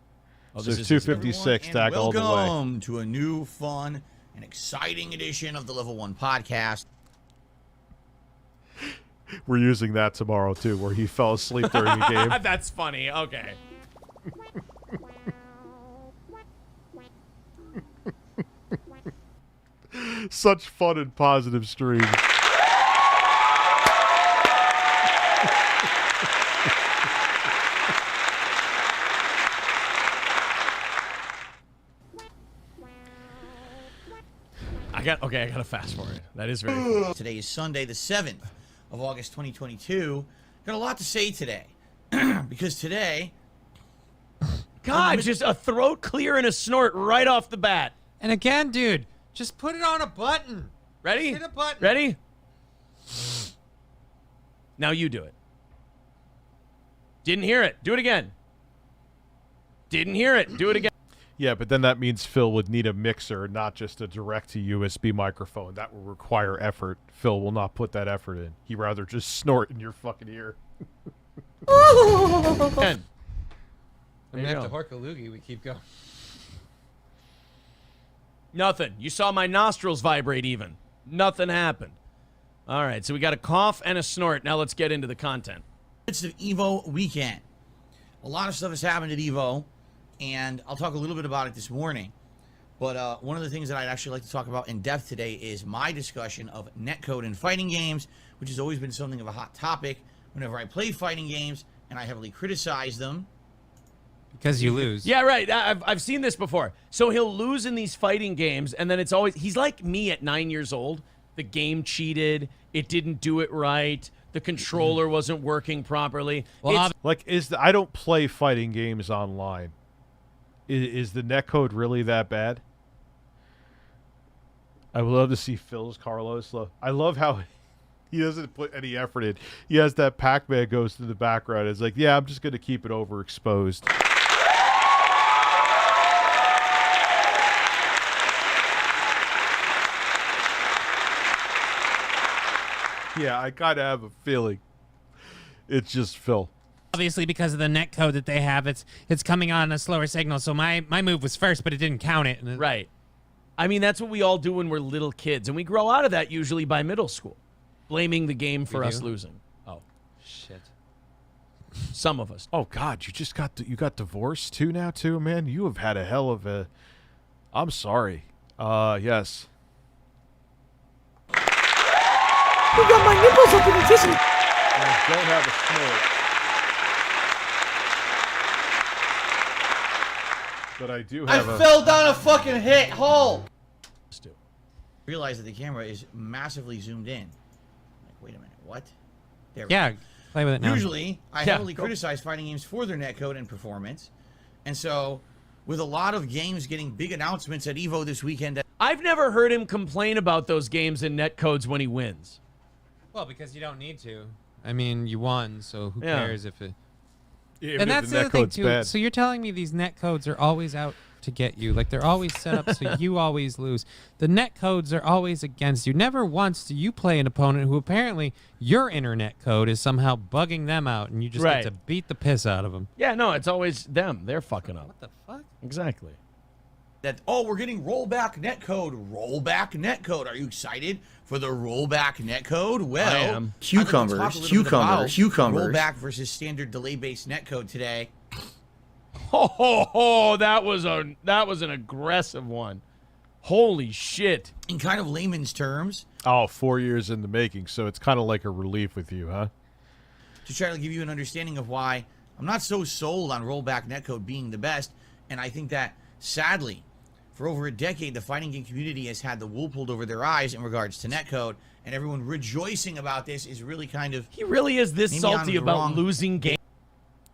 Oh, so this is 256, tag all the way. Welcome to a new, fun, and exciting edition of the Level 1 podcast. We're using that tomorrow, too, where he fell asleep during the game. That's funny. Okay. Such fun and positive streams. I gotta fast forward. That is very cool. Today is Sunday, the 7th of August, 2022. Got a lot to say today. Because today... God, just a throat clear and a snort right off the bat. And again, dude, just put it on a button. Ready? Hit a button. Ready? Now you do it. Didn't hear it. Do it again. Didn't hear it. Do it again. Yeah, but then that means Phil would need a mixer, not just a direct-to-USB microphone. That will require effort. Phil will not put that effort in. He'd rather just snort in your fucking ear. Again. I mean, after Horkaloogie, we keep going. Nothing. You saw my nostrils vibrate even. Nothing happened. All right, so we got a cough and a snort. Now let's get into the content. It's the EVO weekend. A lot of stuff has happened at EVO, and I'll talk a little bit about it this morning. But one of the things that I'd actually like to talk about in depth today is my discussion of netcode in fighting games, which has always been something of a hot topic whenever I play fighting games, and I heavily criticize them. Because you lose. Yeah, right. I've seen this before. So he'll lose in these fighting games, and then it's always... He's like me at 9 years old. The game cheated. It didn't do it right. The controller wasn't working properly. Well, I don't play fighting games online. Is the netcode really that bad? I would love to see Phil's Carlos. I love how he doesn't put any effort in. He has that Pac-Man goes to the background. It's like, yeah, I'm just going to keep it overexposed. Yeah, I kind of have a feeling it's just Phil. Obviously, because of the net code that they have, it's coming on a slower signal. So my move was first, but it didn't count it. Right. I mean, that's what we all do when we're little kids, and we grow out of that usually by middle school, blaming the game for us losing. Oh, shit. Some of us. Oh God, you got divorced too now too, man. You have had a hell of a. I'm sorry. Yes. You got my nipples up in the tissue. I don't have a snort. But I do have I fell down a fucking hole. Let's do. Realize that the camera is massively zoomed in. Like, wait a minute, what? There we go. Play with it now. Usually, I heavily criticize fighting games for their netcode and performance. And so, with a lot of games getting big announcements at EVO this weekend... I've never heard him complain about those games and netcodes when he wins. Well, because you don't need to. I mean, you won, so who cares if it... Even and if that's the the other thing, netcode's too. bad. So you're telling me these net codes are always out to get you. Like, they're always set up so you always lose. The net codes are always against you. Never once do you play an opponent who apparently your internet code is somehow bugging them out, and you just get to beat the piss out of them. Yeah, no, it's always them. They're fucking up. What the fuck? Exactly. That, oh, we're getting rollback netcode. Rollback netcode. Are you excited for the rollback netcode? Well, I am. Cucumbers. Rollback versus standard delay-based netcode today. Oh, that was an aggressive one. Holy shit. In kind of layman's terms. Oh, 4 years in the making, so it's kind of like a relief with you, huh? To try to give you an understanding of why I'm not so sold on rollback netcode being the best, and I think that, sadly, for over a decade, the fighting game community has had the wool pulled over their eyes in regards to netcode, and everyone rejoicing about this is really kind of... He really is this salty about losing games.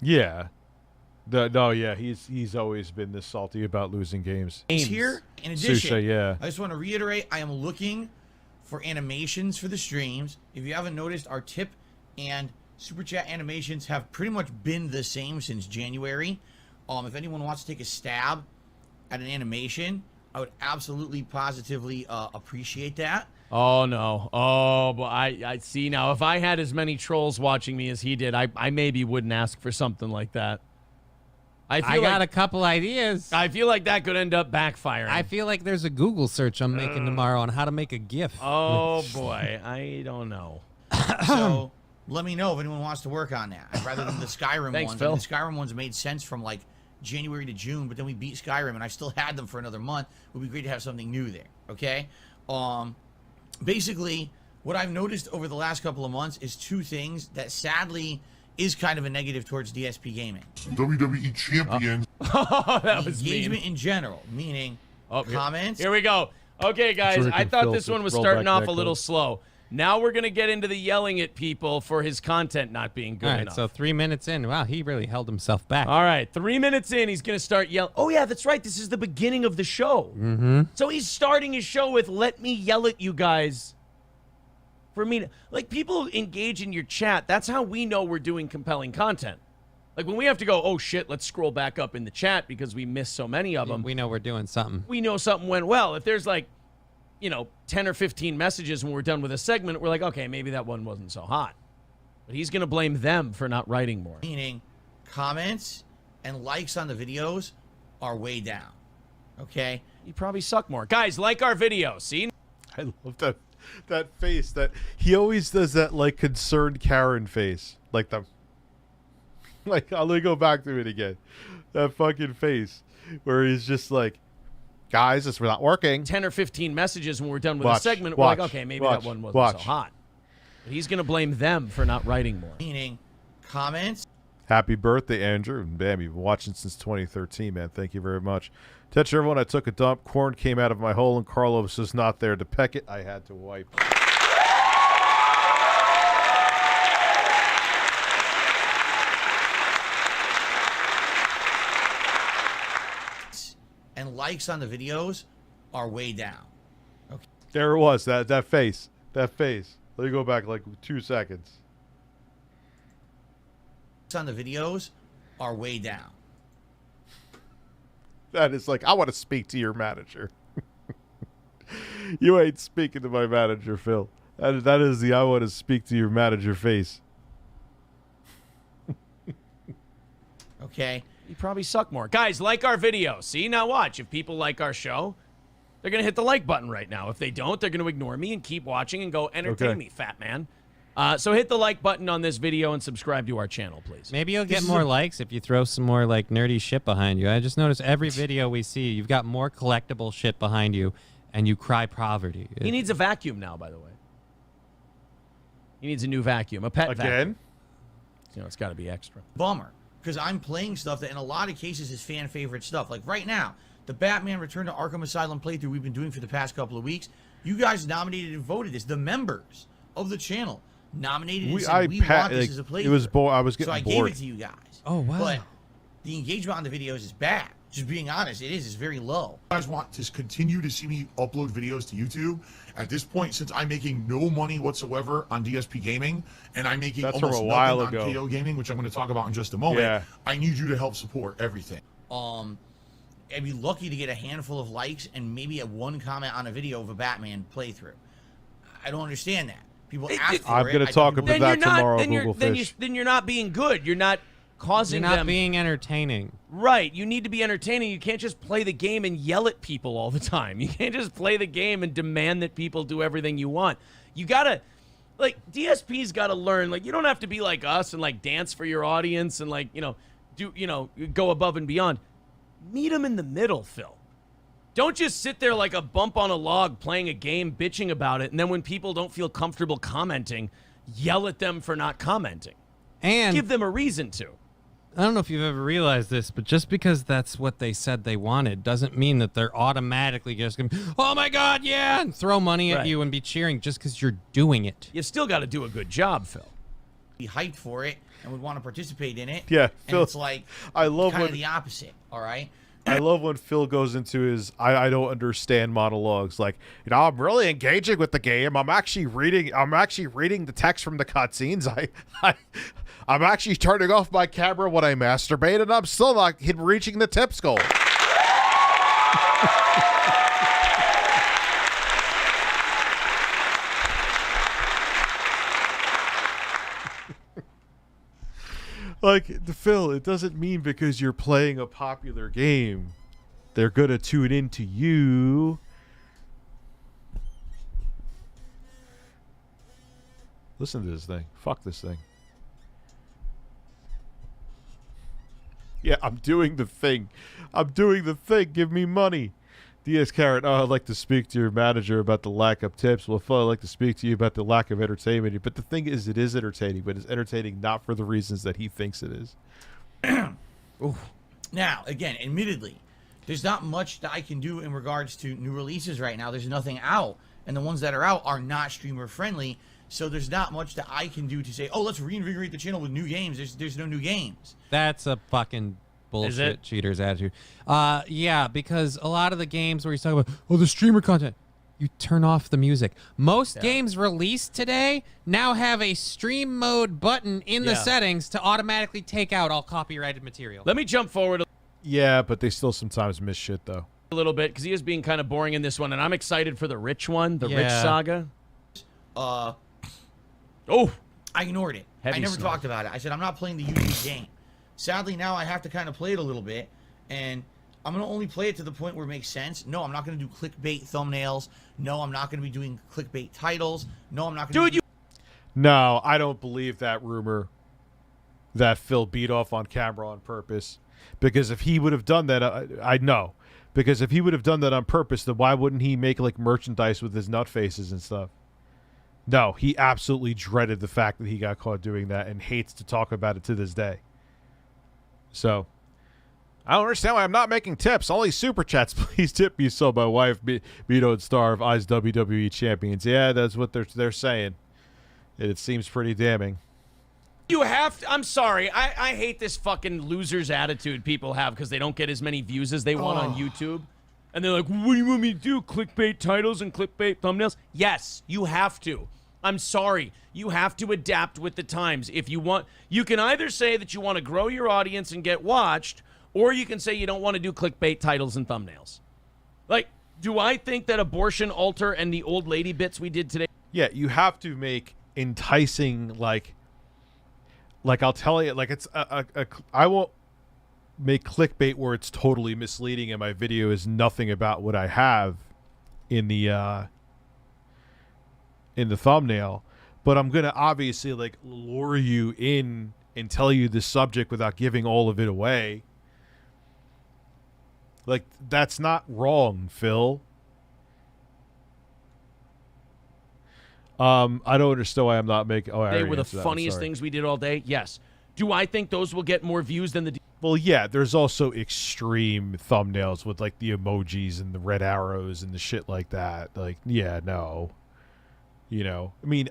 Yeah. He's always been this salty about losing games. Here, in addition, Susha, yeah. I just want to reiterate, I am looking for animations for the streams. If you haven't noticed, our tip and super chat animations have pretty much been the same since January. If anyone wants to take a stab at an animation, I would absolutely, positively appreciate that. Oh, no. Oh, but I see now. If I had as many trolls watching me as he did, I maybe wouldn't ask for something like that. I got a couple ideas. I feel like that could end up backfiring. I feel like there's a Google search I'm making tomorrow on how to make a GIF. Oh, boy. I don't know. So, let me know if anyone wants to work on that. Rather than the Skyrim Thanks, ones. Phil. The Skyrim ones made sense from, like, January to June, but then we beat Skyrim, and I still had them for another month. It would be great to have something new there, okay? Basically, what I've noticed over the last couple of months is two things that sadly is kind of a negative towards DSP Gaming. WWE champions. That was Engagement mean. in general, meaning comments. Here we go. Okay, guys, I thought this one was starting off a little netcode. slow. Now we're going to get into the yelling at people for his content not being good All right, enough. so 3 minutes in. Wow, he really held himself back. All right, 3 minutes in, he's going to start yelling. Oh, yeah, that's right. This is the beginning of the show. Mm-hmm. So he's starting his show with, let me yell at you guys. For me, like, people engage in your chat. That's how we know we're doing compelling content. Like, when we have to go, oh, shit, let's scroll back up in the chat because we missed so many of them. We know we're doing something. We know something went well. If there's, like, 10 or 15 messages when we're done with a segment, we're like, okay, maybe that one wasn't so hot. But he's going to blame them for not writing more. Meaning comments and likes on the videos are way down. Okay? You probably suck more. Guys, like our video. See? I love that face. That he always does that like concerned Karen face. Like the like let me go back to it again. That fucking face where he's just like, guys, this is not working. 10 or 15 messages when we're done with the segment. We're like, okay, maybe that one wasn't so hot. But he's going to blame them for not writing more. Meaning comments. Happy birthday, Andrew. And bam, you've been watching since 2013, man. Thank you very much. Attention, everyone. I took a dump. Corn came out of my hole, and Carlos is not there to peck it. I had to wipe. And likes on the videos are way down. Okay. There it was. That face. That face. Let me go back like 2 seconds. On the videos are way down. That is like, I want to speak to your manager. You ain't speaking to my manager, Phil. That is the I want to speak to your manager face. Okay. You probably suck more. Guys, like our video. See, now watch. If people like our show, they're going to hit the like button right now. If they don't, they're going to ignore me and keep watching and go, entertain me, fat man. So hit the like button on this video and subscribe to our channel, please. Maybe you'll get more likes if you throw some more like nerdy shit behind you. I just noticed every video we see, you've got more collectible shit behind you, and you cry poverty. He needs a vacuum now, by the way. He needs a new vacuum, a pet vacuum. Again? You know, it's got to be extra. Bummer. Because I'm playing stuff that in a lot of cases is fan favorite stuff. Like right now, the Batman Return to Arkham Asylum playthrough we've been doing for the past couple of weeks. You guys nominated and voted this. The members of the channel nominated and said, we want this as a playthrough. It was I was getting bored. So I gave it to you guys. Oh, wow. But the engagement on the videos is bad. Just being honest, it is. It's very low. You guys want to continue to see me upload videos to YouTube. At this point, since I'm making no money whatsoever on DSP Gaming, and I'm making almost nothing on KO Gaming, which I'm going to talk about in just a moment, I need you to help support everything. I'd be lucky to get a handful of likes and maybe one comment on a video of a Batman playthrough. I don't understand that. People ask for it. I'm going to talk about that tomorrow, Google Fish. Then you're not being good. You're not causing You're not them being entertaining. Right. You need to be entertaining. You can't just play the game and yell at people all the time. You can't just play the game and demand that people do everything you want. You got to, like, DSP's got to learn, like, you don't have to be like us and, like, dance for your audience and, like, go above and beyond. Meet them in the middle, Phil. Don't just sit there like a bump on a log playing a game, bitching about it, and then when people don't feel comfortable commenting, yell at them for not commenting. And give them a reason to. I don't know if you've ever realized this, but just because that's what they said they wanted doesn't mean that they're automatically just going to, oh my God, yeah, and throw money at you and be cheering just because you're doing it. You still got to do a good job, Phil. Be hyped for it and would want to participate in it. Yeah, Phil, it's like I love kind of the opposite, all right? I love when Phil goes into his I don't understand monologues. Like, I'm really engaging with the game. I'm actually reading the text from the cutscenes. I'm actually turning off my camera when I masturbate, and I'm still not reaching the tips goal. Like, Phil, it doesn't mean because you're playing a popular game, they're going to tune into you. Listen to this thing. Fuck this thing. Yeah, I'm doing the thing. I'm doing the thing. Give me money. DS Carrot, I'd like to speak to your manager about the lack of tips. Well, Phil, I'd like to speak to you about the lack of entertainment. But the thing is, it is entertaining, but it's entertaining not for the reasons that he thinks it is. Now, again, admittedly, there's not much that I can do in regards to new releases right now. There's nothing out, and the ones that are out are not streamer-friendly, so there's not much that I can do to say, oh, let's reinvigorate the channel with new games. There's no new games. That's a fucking bullshit cheater's attitude. Yeah, because a lot of the games where he's talking about, oh, the streamer content, you turn off the music. Most games released today now have a stream mode button in the settings to automatically take out all copyrighted material. Let me jump forward. Yeah, but they still sometimes miss shit, though. A little bit, because he is being kind of boring in this one, and I'm excited for the Rich one, the Rich saga. I ignored it. I never talked about it. I said, I'm not playing the YouTube game. Sadly, now I have to kind of play it a little bit, and I'm going to only play it to the point where it makes sense. No, I'm not going to do clickbait thumbnails. No, I'm not going to be doing clickbait titles. No, I'm not going to No, I don't believe that rumor that Phil beat off on camera on purpose. Because if he would have done that, I know. Because if he would have done that on purpose, then why wouldn't he make like merchandise with his nut faces and stuff? No, he absolutely dreaded the fact that he got caught doing that and hates to talk about it to this day. So, I don't understand why I'm not making tips. Only super chats. Please tip me so my wife, Vito and Star of Eyes WWE champions. Yeah, that's what they're saying. It seems pretty damning. You have to, I'm sorry. I hate this fucking loser's attitude people have because they don't get as many views as they want on YouTube. And they're like, what do you want me to do? Clickbait titles and clickbait thumbnails? Yes, you have to. I'm sorry. You have to adapt with the times. If you want, you can either say that you want to grow your audience and get watched, or you can say you don't want to do clickbait titles and thumbnails. Like, do I think that abortion altar and the old lady bits we did today? Yeah, you have to make enticing, like I'll tell you, like it's I won't make clickbait where it's totally misleading and my video is nothing about what I have in the thumbnail, but I'm gonna obviously like lure you in and tell you the subject without giving all of it away. Like, that's not wrong, Phil. I don't understand why I'm not making. Oh, they were the funniest things we did all day. Yes. Do I think those will get more views than the? Well, yeah. There's also extreme thumbnails with like the emojis and the red arrows and the shit like that. Like, yeah, no. You know, I mean,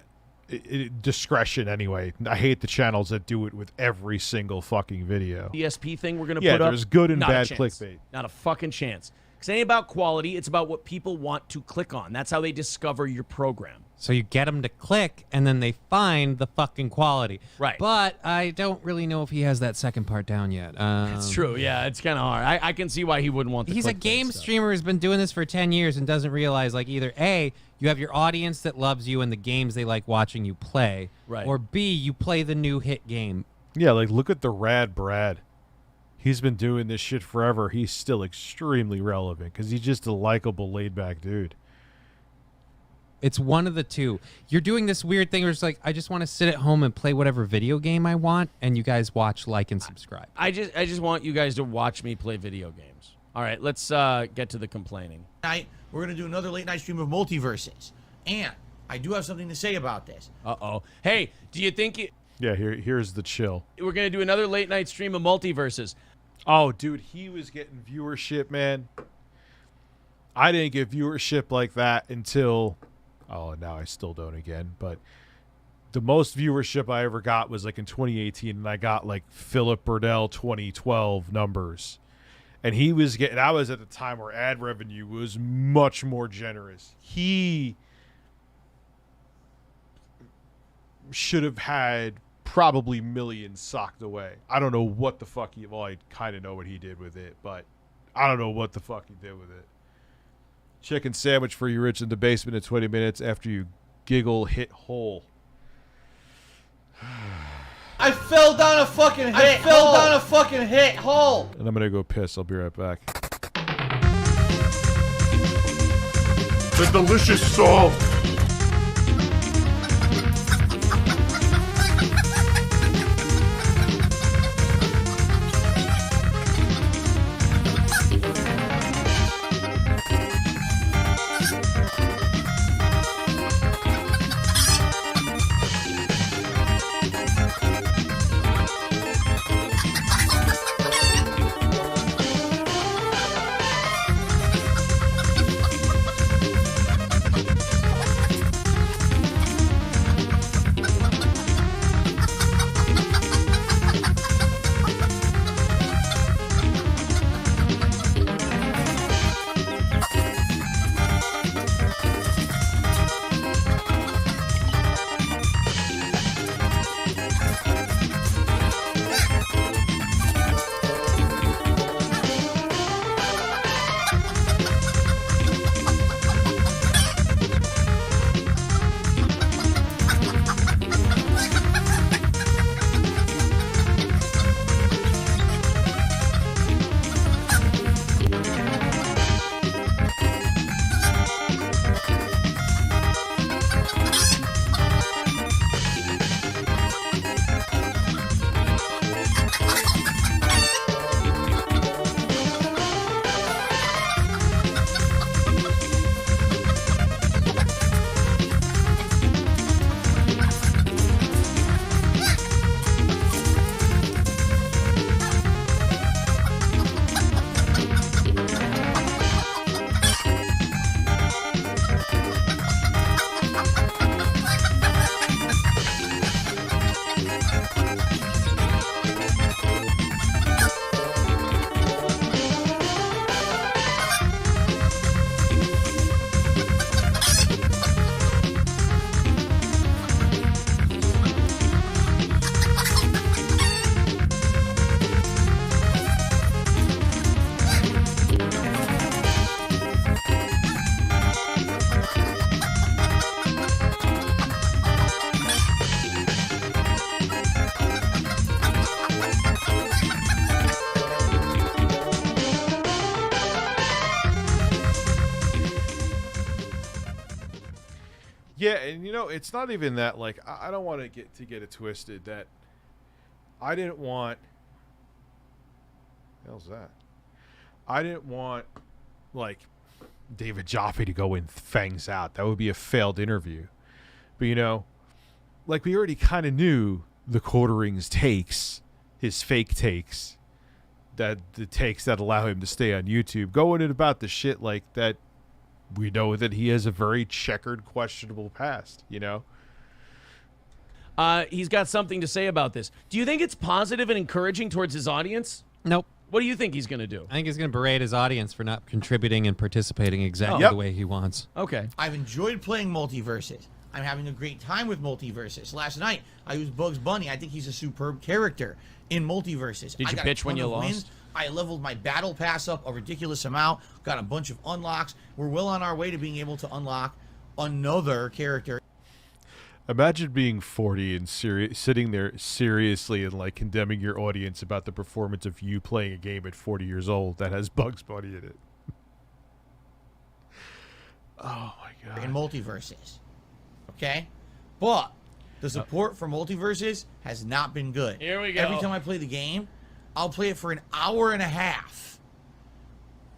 discretion anyway. I hate the channels that do it with every single fucking video. DSP thing we're gonna put up. Yeah, there's good and Not bad a chance. clickbait. Not a fucking chance. Because it ain't about quality. It's about what people want to click on. That's how they discover your program. So you get them to click, and then they find the fucking quality. Right. But I don't really know if he has that second part down yet. It's true. Yeah, it's kind of hard. I can see why he wouldn't want the He's a clickbait game stuff. streamer who's been doing this for 10 years and doesn't realize, like, either A, you have your audience that loves you and the games they like watching you play. Right. Or B, you play the new hit game. Yeah, like, look at the Rad Brad. He's been doing this shit forever. He's still extremely relevant because he's just a likable, laid-back dude. It's one of the two. You're doing this weird thing where it's like, I just want to sit at home and play whatever video game I want, and you guys watch, like, and subscribe. I just want you guys to watch me play video games. All right, let's get to the complaining. Tonight, we're going to do another late night stream of multiverses. And I do have something to say about this. Uh-oh. Hey, do you think it... Yeah, here's the chill. We're going to do another late night stream of multiverses. Oh, dude, he was getting viewership, man. I didn't get viewership like that until... Oh, now I still don't again. But the most viewership I ever got was like in 2018, and I got like Philip Burdell 2012 numbers. And he was getting... I was at the time where ad revenue was much more generous. He should have had probably millions socked away. I don't know what the fuck he... Well, I kind of know what he did with it, but I don't know what the fuck he did with it. Chicken sandwich for you rich in the basement in 20 minutes after you giggle hit hole. I fell down a fucking hit hole. And I'm going to go piss. I'll be right back. The delicious salt. Yeah, and it's not even that. Like, I don't want to get it twisted. That I didn't want. What the hell's that? I didn't want like David Jaffe to go in fangs out. That would be a failed interview. But like we already kind of knew the Quartering's takes, his fake takes, that the takes that allow him to stay on YouTube, going in about the shit like that. We know that he has a very checkered, questionable past. He's got something to say about this. Do you think it's positive and encouraging towards his audience? Nope. What do you think he's going to do? I think he's going to berate his audience for not contributing and participating exactly the way he wants. Okay. I've enjoyed playing Multiverses. I'm having a great time with Multiverses. Last night, I used Bugs Bunny. I think he's a superb character in Multiverses. Did you bitch when you lost? Wins. I leveled my battle pass up a ridiculous amount, got a bunch of unlocks. We're well on our way to being able to unlock another character. Imagine being 40 and sitting there seriously and like condemning your audience about the performance of you playing a game at 40 years old that has Bugs Bunny in it. Oh my god. In Multiverses. Okay? But the support for Multiverses has not been good. Here we go. Every time I play the game, I'll play it for an hour and a half.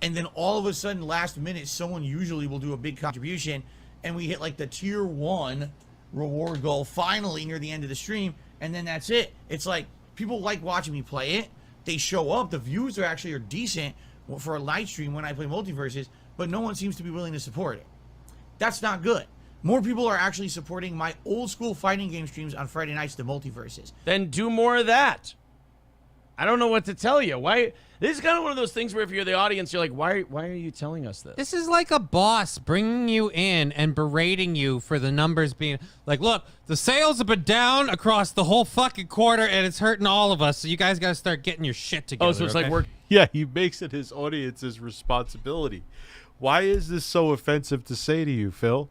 And then all of a sudden, last minute, someone usually will do a big contribution, and we hit like the tier 1 reward goal finally near the end of the stream, and then that's it. It's like people like watching me play it. They show up. The views are decent for a live stream when I play Multiverses, but no one seems to be willing to support it. That's not good. More people are actually supporting my old school fighting game streams on Friday nights than Multiverses. Then do more of that. I don't know what to tell you. Why? This is kind of one of those things where if you're the audience, you're like, why are you telling us this? This is like a boss bringing you in and berating you for the numbers being like, look, the sales have been down across the whole fucking quarter and it's hurting all of us. So you guys got to start getting your shit together. Oh, so it's like we're... Yeah, he makes it his audience's responsibility. Why is this so offensive to say to you, Phil?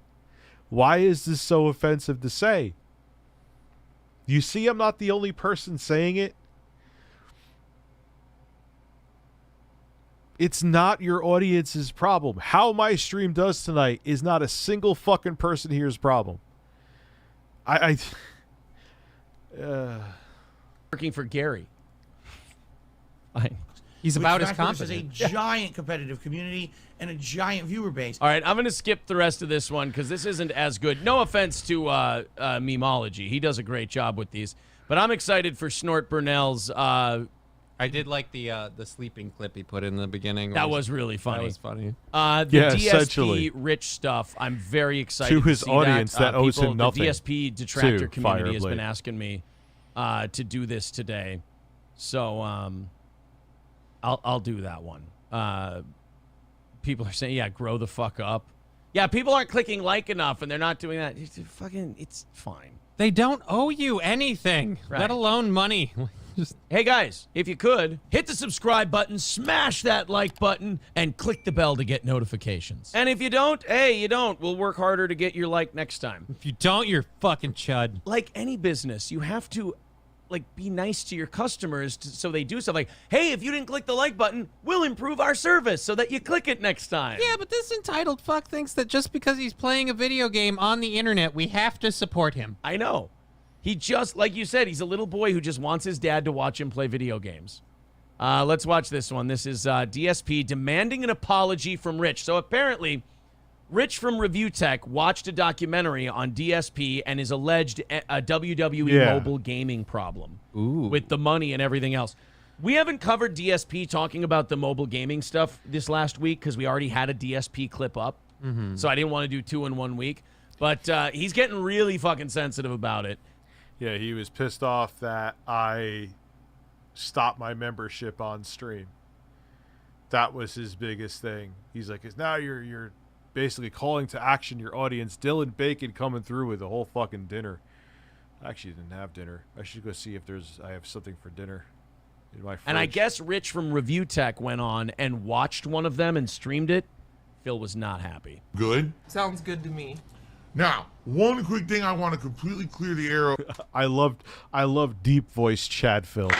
Why is this so offensive to say? You see, I'm not the only person saying it. It's not your audience's problem. How my stream does tonight is not a single fucking person here's problem. Working for Gary. He's about as There's competent. a giant competitive community and a giant viewer base. All right, I'm going to skip the rest of this one because this isn't as good. No offense to Memology. He does a great job with these. But I'm excited for Snort Burnell's... I did like the sleeping clip he put in the beginning. That was really funny. That was funny. The DSP Rich stuff, I'm very excited to his see audience that owes him nothing. The DSP detractor community has Fireblade. been asking me to do this today. So I'll do that one. People are saying, yeah, grow the fuck up. Yeah, people aren't clicking like enough, and they're not doing that. It's fine. They don't owe you anything, Right. let alone money. Hey, guys, if you could, hit the subscribe button, smash that like button, and click the bell to get notifications. And if you don't, hey, you don't. We'll work harder to get your like next time. If you don't, you're fucking chud. Like any business, you have to, be nice to your customers so they do stuff like, hey, if you didn't click the like button, we'll improve our service so that you click it next time. Yeah, but this entitled fuck thinks that just because he's playing a video game on the internet, we have to support him. I know. He just, like you said, he's a little boy who just wants his dad to watch him play video games. Let's watch this one. This is DSP demanding an apology from Rich. So apparently, Rich from Review Tech watched a documentary on DSP and his alleged WWE mobile gaming problem with the money and everything else. We haven't covered DSP talking about the mobile gaming stuff this last week because we already had a DSP clip up. So I didn't want to do 2 in 1 week. But he's getting really fucking sensitive about it. Yeah, he was pissed off that I stopped my membership on stream. That was his biggest thing. He's like, now you're basically calling to action your audience. Dylan Bacon coming through with a whole fucking dinner. I actually didn't have dinner. I should go see if I have something for dinner in my fridge. And I guess Rich from Review Tech went on and watched one of them and streamed it. Phil was not happy. Good. Sounds good to me. Now, one quick thing I want to completely clear the air of. I love deep voice Chad Phil.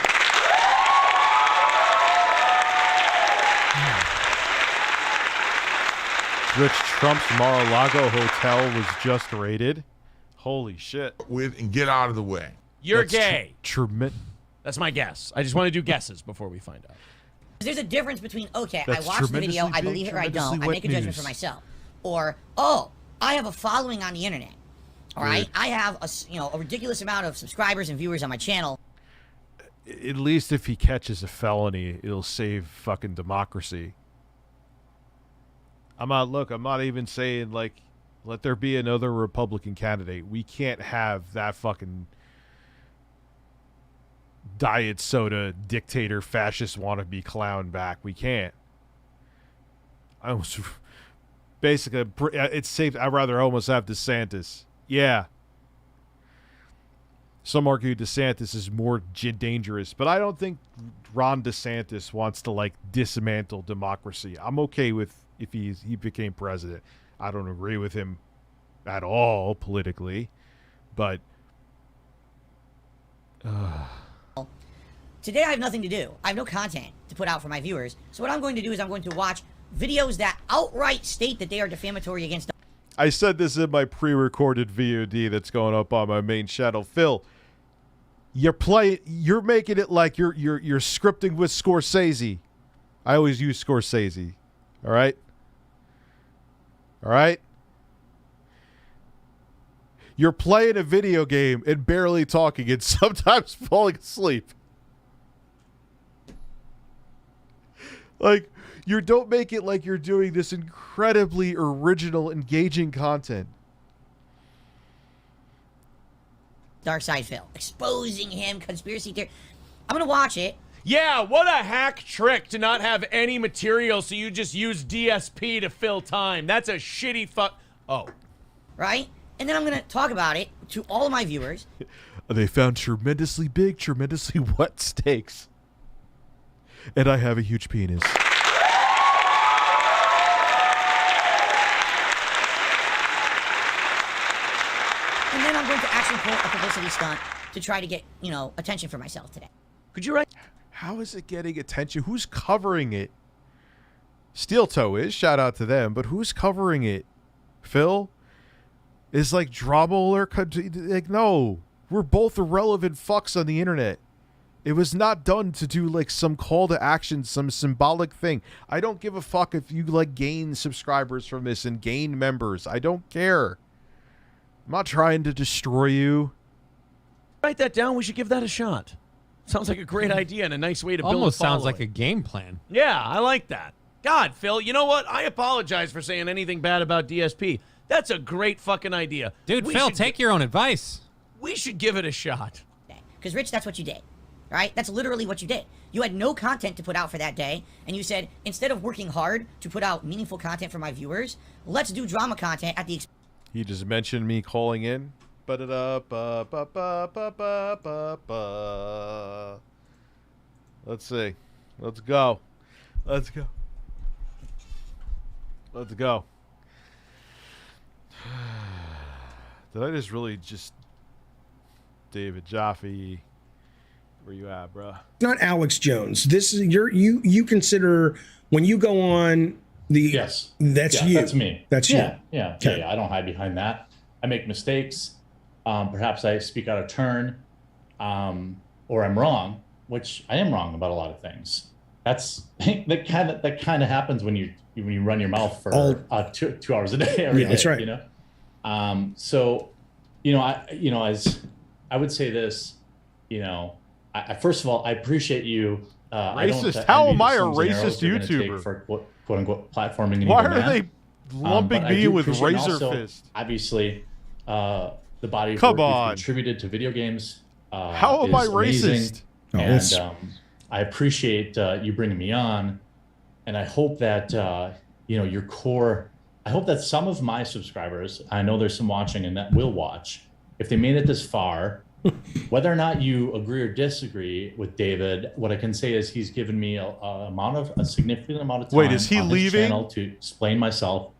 Rich Trump's Mar-a-Lago hotel was just raided. Holy shit. With and get out of the way. You're gay. That's my guess. I just want to do guesses before we find out. There's a difference between, okay, I That's watched the video, I tremendously believe big, it or I don't, I tremendously make a wet judgment for news. myself. Or, oh, I have a following on the internet. All right, I have a ridiculous amount of subscribers and viewers on my channel. At least if he catches a felony, it'll save fucking democracy. I'm not even saying, like, let there be another Republican candidate. We can't have that fucking diet soda dictator fascist wannabe clown back. We can't. I was basically, it's safe. I'd rather almost have DeSantis. Yeah. Some argue DeSantis is more dangerous, but I don't think Ron DeSantis wants to, like, dismantle democracy. I'm okay with if he became president. I don't agree with him at all politically, but Today I have nothing to do. I have no content to put out for my viewers. So what I'm going to do is I'm going to watch videos that outright state that they are defamatory against. I said this in my pre-recorded VOD that's going up on my main channel. Phil, you're making it like you're scripting with Scorsese. I always use Scorsese. All right? All right? You're playing a video game and barely talking and sometimes falling asleep. Like, you don't make it like you're doing this incredibly original, engaging content. Dark Side Phil, exposing him, conspiracy theory. I'm gonna watch it. Yeah, what a hack trick to not have any material, so you just use DSP to fill time. That's a shitty Right? And then I'm gonna talk about it to all of my viewers. They found tremendously big, tremendously wet steaks. And I have a huge penis. And then I'm going to actually pull a publicity stunt to try to get, attention for myself today. Could you write? How is it getting attention? Who's covering it? Steel Toe is. Shout out to them. But who's covering it? Phil? Is like drama alert? Like, no. We're both irrelevant fucks on the internet. It was not done to do, like, some call to action, some symbolic thing. I don't give a fuck if you, like, gain subscribers from this and gain members. I don't care. I'm not trying to destroy you. Write that down. We should give that a shot. Sounds like a great idea and a nice way to build Almost a sounds like following. a game plan. Yeah, I like that. God, Phil, you know what? I apologize for saying anything bad about DSP. That's a great fucking idea. Dude, Phil, take your own advice. We should give it a shot. Because, Rich, that's what you did. Right? That's literally what you did. You had no content to put out for that day, and you said, instead of working hard to put out meaningful content for my viewers, let's do drama content at the expense. He just mentioned me calling in. Let's see. Let's go. Let's go. Let's go. Did I just David Jaffe? Where you at, bro? Not Alex Jones. This is you consider when you go on the Yes. That's you. That's me. That's yeah, you. Yeah. Okay. Yeah. I don't hide behind that. I make mistakes. Perhaps I speak out of turn, or I'm wrong, which I am wrong about a lot of things. That's that kind of happens when you run your mouth for 2 hours a day every day. That's right. So, as I would say this, I first of all, I appreciate you. Racist? How am I a racist YouTuber? For quote unquote platforming. Why are they lumping me with Razor Fist? Obviously, the body of Come work on. you've contributed to video games. How am I racist? And I appreciate you bringing me on, and I hope that your core. I hope that some of my subscribers, I know there's some watching and that will watch, if they made it this far, whether or not you agree or disagree with David, what I can say is he's given me a significant amount of time. Wait, is he on his leaving? channel to explain myself,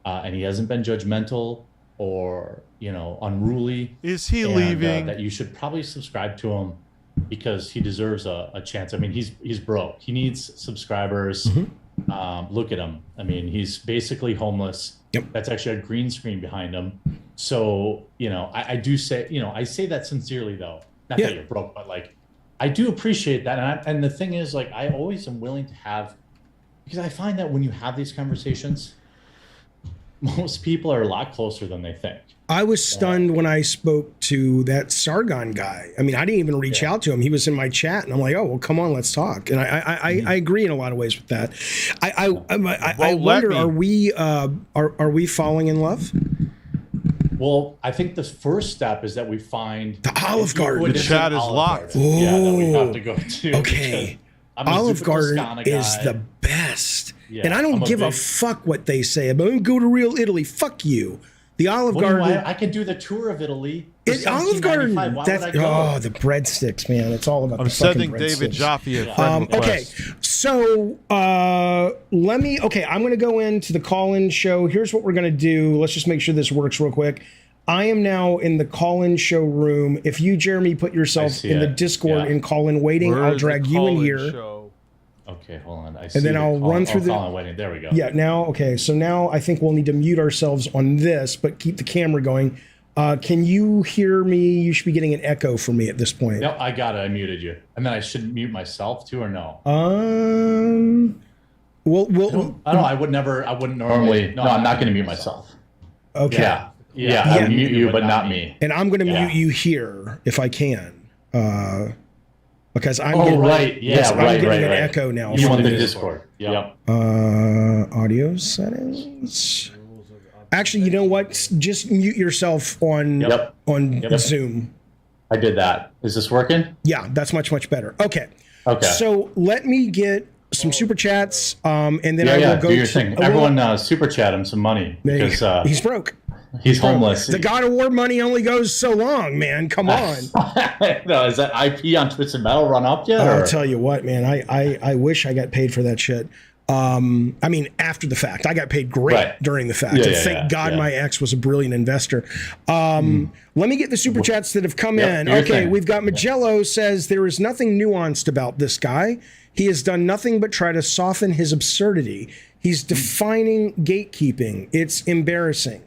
and he hasn't been judgmental or unruly. Is he and, leaving? That you should probably subscribe to him because he deserves a chance. I mean, he's broke. He needs subscribers. Look at him. I mean, he's basically homeless. Yep. That's actually a green screen behind him. So, you know, I do say, you know, I say that sincerely though. Not Yeah. that you're broke, but like, I do appreciate that. And the thing is, like, I always am willing to have, because I find that when you have these conversations, most people are a lot closer than they think. I was stunned when I spoke to that Sargon guy. I mean, I didn't even reach out to him. He was in my chat, and I'm like, "Oh, well, come on, let's talk." And I agree in a lot of ways with that. I wonder, are we falling in love? Well, I think the first step is that we find the Olive Garden. The chat is locked. Yeah, that we have to go to. Okay. Olive Garden is the best. Yeah, and I don't give a fuck what they say about go to real Italy. Fuck you. The Olive Garden. I could do the tour of Italy. Olive Garden. That's the breadsticks, man. It's all about. I'm the sending fucking David Jaffe a friend okay, so let me. Okay, I'm going to go into the call-in show. Here's what we're going to do. Let's just make sure this works real quick. I am now in the call-in show room. If you, Jeremy, put yourself in the Discord and call-in waiting, I'll drag you in here. Show? Okay, hold on. And then I'll run through the call-in waiting. There we go. Yeah, now, okay, so now I think we'll need to mute ourselves on this, but keep the camera going. Can you hear me? You should be getting an echo from me at this point. Yep, I got it. I muted you. And then I should mute myself too, or no? Well, I don't know. I wouldn't normally. No, I'm not going to mute myself. Okay. Yeah, I mute you, but not me. And I'm going to mute you here if I can. Because I'm getting, I'm getting an echo now. You on the Discord. Yep. Audio settings. Actually, you know what? Just mute yourself on Zoom. I did that. Is this working? Yeah, that's much better. Okay. So let me get some super chats, and then I will go do your thing. Everyone super chat him some money because he's broke. He's homeless. The God of War money only goes so long, man. Come on. No, is that IP on Twisted Metal run up yet? I'll tell you what, man. I wish I got paid for that shit. I mean, after the fact, I got paid great during the fact. Thank God my ex was a brilliant investor. Let me get the super chats that have come in. Okay, we've got Magello says there is nothing nuanced about this guy. He has done nothing but try to soften his absurdity. He's defining gatekeeping. It's embarrassing.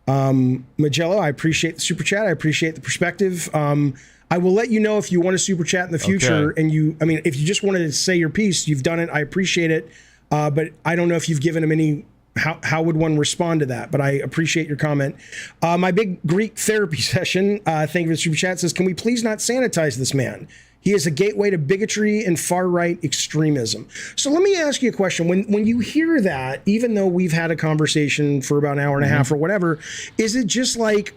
Magello, I appreciate the super chat. I appreciate the perspective. I will let you know if you want to super chat in the future. And if you just wanted to say your piece, you've done it. I appreciate it. But I don't know if you've given him any, how would one respond to that? But I appreciate your comment. My big Greek therapy session, thank you for the super chat, says, can we please not sanitize this man? He is a gateway to bigotry and far-right extremism. So let me ask you a question. When you hear that, even though we've had a conversation for about an hour and a half or whatever, is it just like,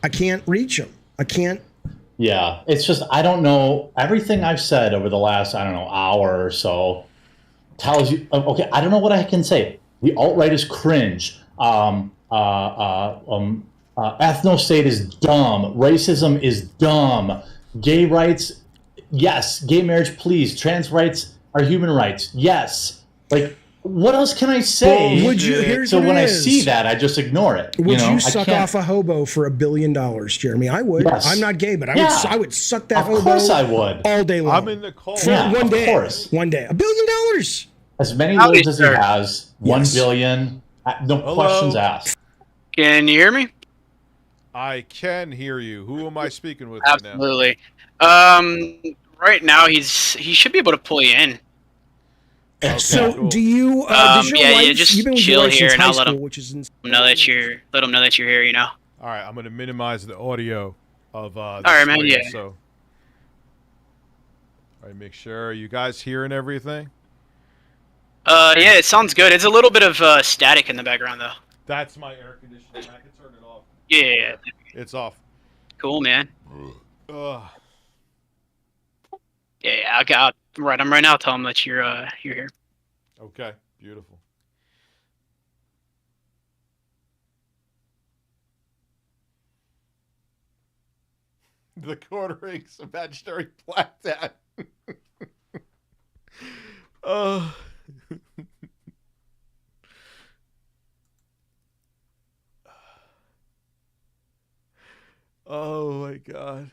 I can't reach him? I can't? Yeah, it's just, I don't know. Everything I've said over the last, I don't know, hour or so tells you, okay, I don't know what I can say. The alt-right is cringe. Ethno-state is dumb. Racism is dumb. Gay rights, yes. Gay marriage, please. Trans rights are human rights. Yes. Like, what else can I say? Well, would you, so when I see that, I just ignore it. Would you suck off a hobo for $1 billion, Jeremy? I would. Yes. I'm not gay, but I would suck that hobo. Of course I would. All day long. I'm in the cold. One day. Of course. One day. $1 billion. As many lives as he has. 1 billion. No questions asked. Can you hear me? I can hear you. Who am I speaking with Absolutely. Right now, he should be able to pull you in. Okay, so do you? Does your wife, just you've been with chill your wife here since and high I'll let school, him which is know that you're. Let him know that you're here. You know. All right, I'm going to minimize the audio of. All right, man. Yeah. So, all right, make sure you guys hearing everything. Yeah, it sounds good. It's a little bit of static in the background, though. That's my air conditioning. I can turn it off. Yeah. It's off. Cool, man. Yeah, I'll write him right now. Tell him that you're here. Okay, beautiful. The quartering's imaginary black dad. Oh. Oh my God.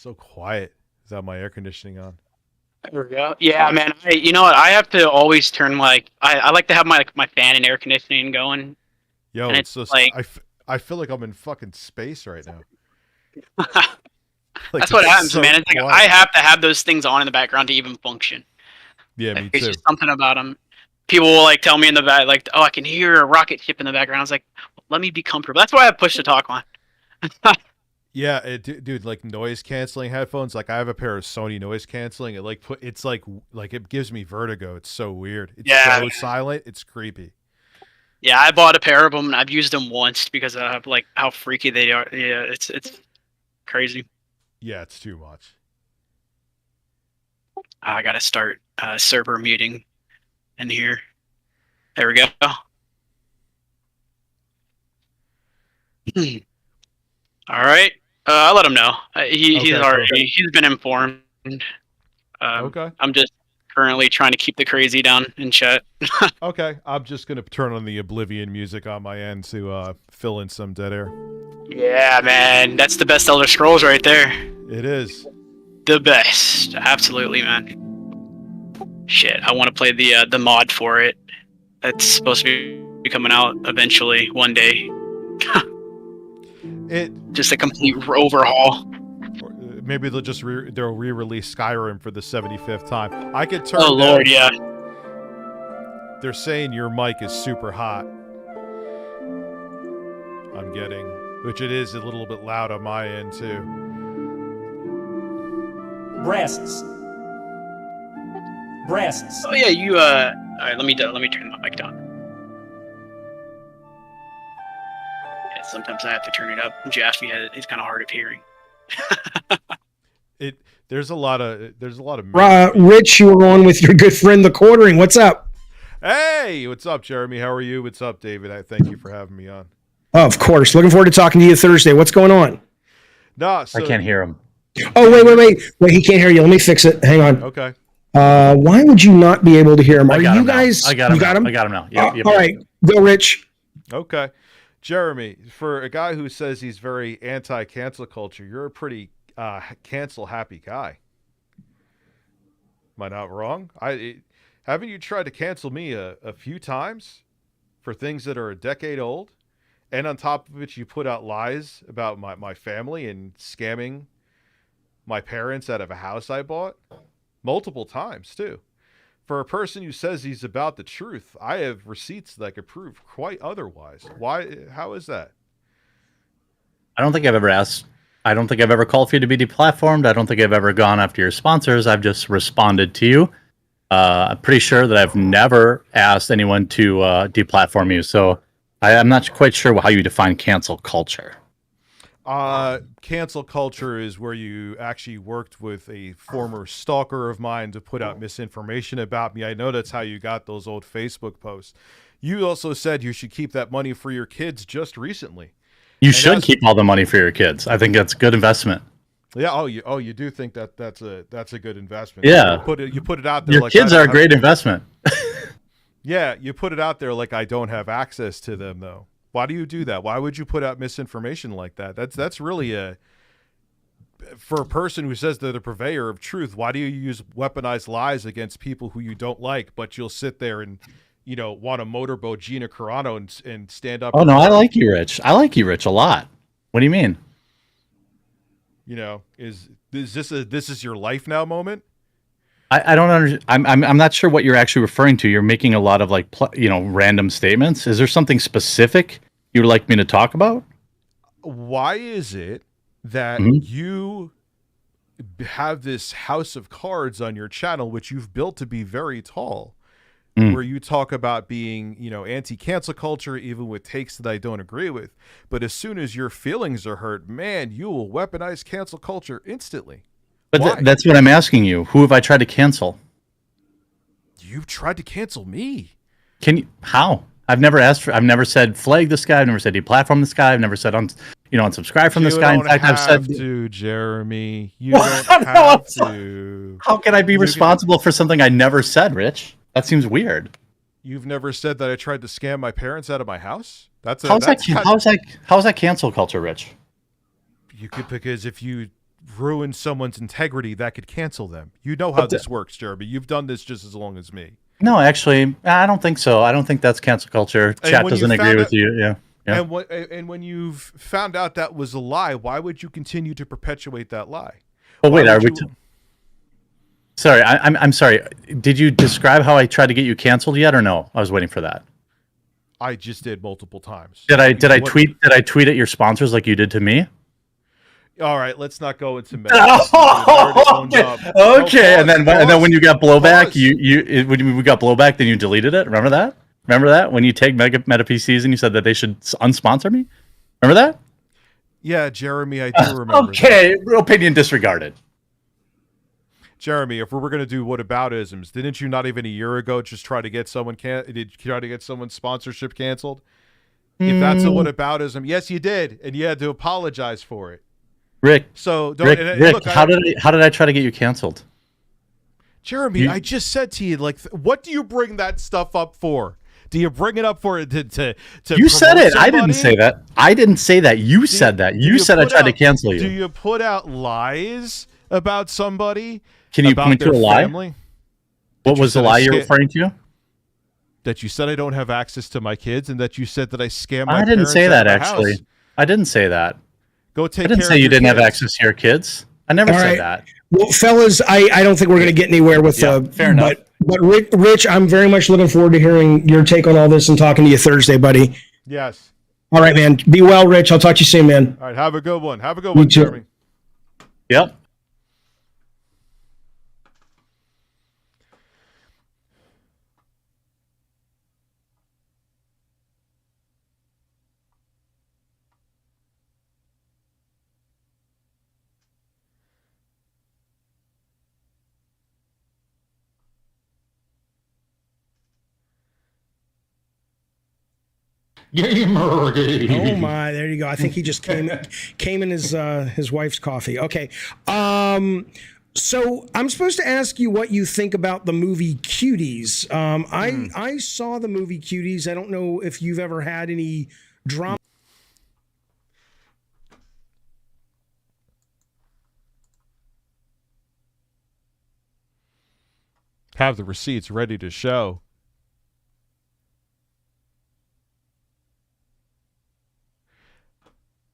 so quiet. Is that my air conditioning on? There we go. Yeah, man. You know what? I have to always turn I like to have my fan and air conditioning going. Yo, and it's just like I feel like I'm in fucking space right now. That's what happens, man. It's like I have to have those things on in the background to even function. Yeah, me It's too. just something about them. People will like tell me in the back, like, "Oh, I can hear a rocket ship in the background." I was like, "Let me be comfortable." That's why I have push to talk on. Yeah, dude, like noise canceling headphones. Like I have a pair of Sony noise canceling. It's like it gives me vertigo. It's so weird. It's so silent. It's creepy. Yeah, I bought a pair of them and I've used them once because of like how freaky they are. Yeah, it's crazy. Yeah, it's too much. I gotta start server muting in here. There we go. All right. I'll let him know. He's been informed. Okay. I'm just currently trying to keep the crazy down in chat. Okay. I'm just gonna turn on the Oblivion music on my end to fill in some dead air. Yeah, man, that's the best Elder Scrolls right there. It is the best. Absolutely, man. Shit, I want to play the mod for it. That's supposed to be coming out eventually one day. Just a complete overhaul. Maybe they'll just re-release Skyrim for the 75th time. I could turn. Oh Lord, yeah. They're saying your mic is super hot. I'm getting, which it is a little bit loud on my end too. Breasts. Oh yeah, you. All right, let me turn my mic down. Sometimes I have to turn it up. Jaffe is kind of hard of hearing. There's a lot of Rich, you were on with your good friend the Quartering. What's up? Hey, what's up, Jeremy? How are you? What's up, David? I thank you for having me on. Oh, of course. Looking forward to talking to you Thursday. What's going on? No, I can't hear him. Oh, wait. He can't hear you. Let me fix it. Hang on. Okay. Why would you not be able to hear him? Are you guys? I got him. Got him? I got him now. Yep. All right. Go, Rich. Okay. Jeremy, for a guy who says he's very anti-cancel culture, you're a pretty cancel-happy guy. Am I not wrong? Haven't you tried to cancel me a few times for things that are a decade old? And on top of it, you put out lies about my family and scamming my parents out of a house I bought multiple times, too. For a person who says he's about the truth, I have receipts that could prove quite otherwise. Why? How is that? I don't think I've ever asked. I don't think I've ever called for you to be deplatformed. I don't think I've ever gone after your sponsors. I've just responded to you. I'm pretty sure that I've never asked anyone to deplatform you. So I'm not quite sure how you define cancel culture. Cancel culture is where you actually worked with a former stalker of mine to put out misinformation about me. I know that's how you got those old Facebook posts. You also said you should keep that money for your kids just recently. You should keep all the money for your kids. I think that's a good investment. Yeah. You do think that's a good investment. Yeah. You put it out there. Your kids are a great investment. Yeah. You put it out there like I don't have access to them though. Why do you do that? Why would you put out misinformation like that? That's really for a person who says they're the purveyor of truth. Why do you use weaponized lies against people who you don't like, but you'll sit there and want to motorboat Gina Carano and stand up? Oh no, I like you, Rich. I like you, Rich, a lot. What do you mean? Is this is your life now moment? I don't understand. I'm not sure what you're actually referring to. You're making a lot of random statements. Is there something specific you would like me to talk about? Why is it that you have this house of cards on your channel, which you've built to be very tall, where you talk about being, anti-cancel culture, even with takes that I don't agree with. But as soon as your feelings are hurt, man, you will weaponize cancel culture instantly. But that's what I'm asking you. Who have I tried to cancel? You've tried to cancel me. Can you? How? I've never said flag this guy. I've never said deplatform this guy. I've never said unsubscribe from this guy. In fact, I've said to Jeremy. You don't have to. How can I be responsible for something I never said, Rich? That seems weird. You've never said that I tried to scam my parents out of my house? How's that cancel culture, Rich? You could, because if you ruin someone's integrity that could cancel them. You know how this works, Jeremy. You've done this just as long as me. No, actually, I don't think so. I don't think that's cancel culture. Chat doesn't agree with you. Yeah. Yeah. And when you've found out that was a lie, why would you continue to perpetuate that lie? Oh, wait, are we... Sorry, I'm sorry. Did you describe how I tried to get you canceled yet or no? I was waiting for that. I just did multiple times. Did I tweet at your sponsors like you did to me? All right, let's not go into okay. And then when you got blowback, when we got blowback, then you deleted it. Remember that? Remember that when you tagged Meta PCs and you said that they should unsponsor me? Remember that? Yeah, Jeremy, I do remember. Okay, opinion disregarded. Jeremy, if we were going to do whataboutisms, didn't you not even a year ago just try to get someone someone's sponsorship canceled? If that's a whataboutism, yes, you did, and you had to apologize for it. Rick, Rick, look, how did I try to get you canceled? Jeremy, I just said to you, like, what do you bring that stuff up for? Do you bring it up for it to You said it. Somebody? I didn't say that. I didn't say that. You said that. You said I tried to cancel you. Do you put out lies about somebody? Can you point to a lie? What was the lie you're referring to? That you said I don't have access to my kids, and that you said that I scam my parents. I didn't say that, actually. House. I didn't say that. Go take. I didn't say you didn't have access to your kids. I never said that. Well, fellas, I don't think we're going to get anywhere with fair enough. But Rich, I'm very much looking forward to hearing your take on all this and talking to you Thursday, buddy. Yes. All right, man. Be well, Rich. I'll talk to you soon, man. All right. Have a good one. Have a good one, Jeremy. Yep. Gamer. Oh my! There you go. I think he just came in his wife's coffee. Okay. So I'm supposed to ask you what you think about the movie Cuties. I saw the movie Cuties. I don't know if you've ever had any drama. Have the receipts ready to show.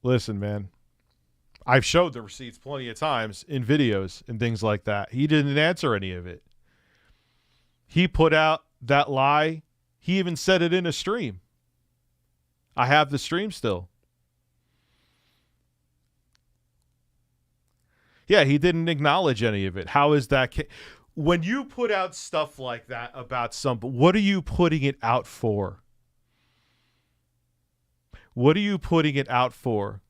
Listen, man, I've showed the receipts plenty of times in videos and things like that. He didn't answer any of it. He put out that lie. He even said it in a stream. I have the stream still. Yeah, he didn't acknowledge any of it. How is that? When you put out stuff like that about somebody, what are you putting it out for? What are you putting it out for?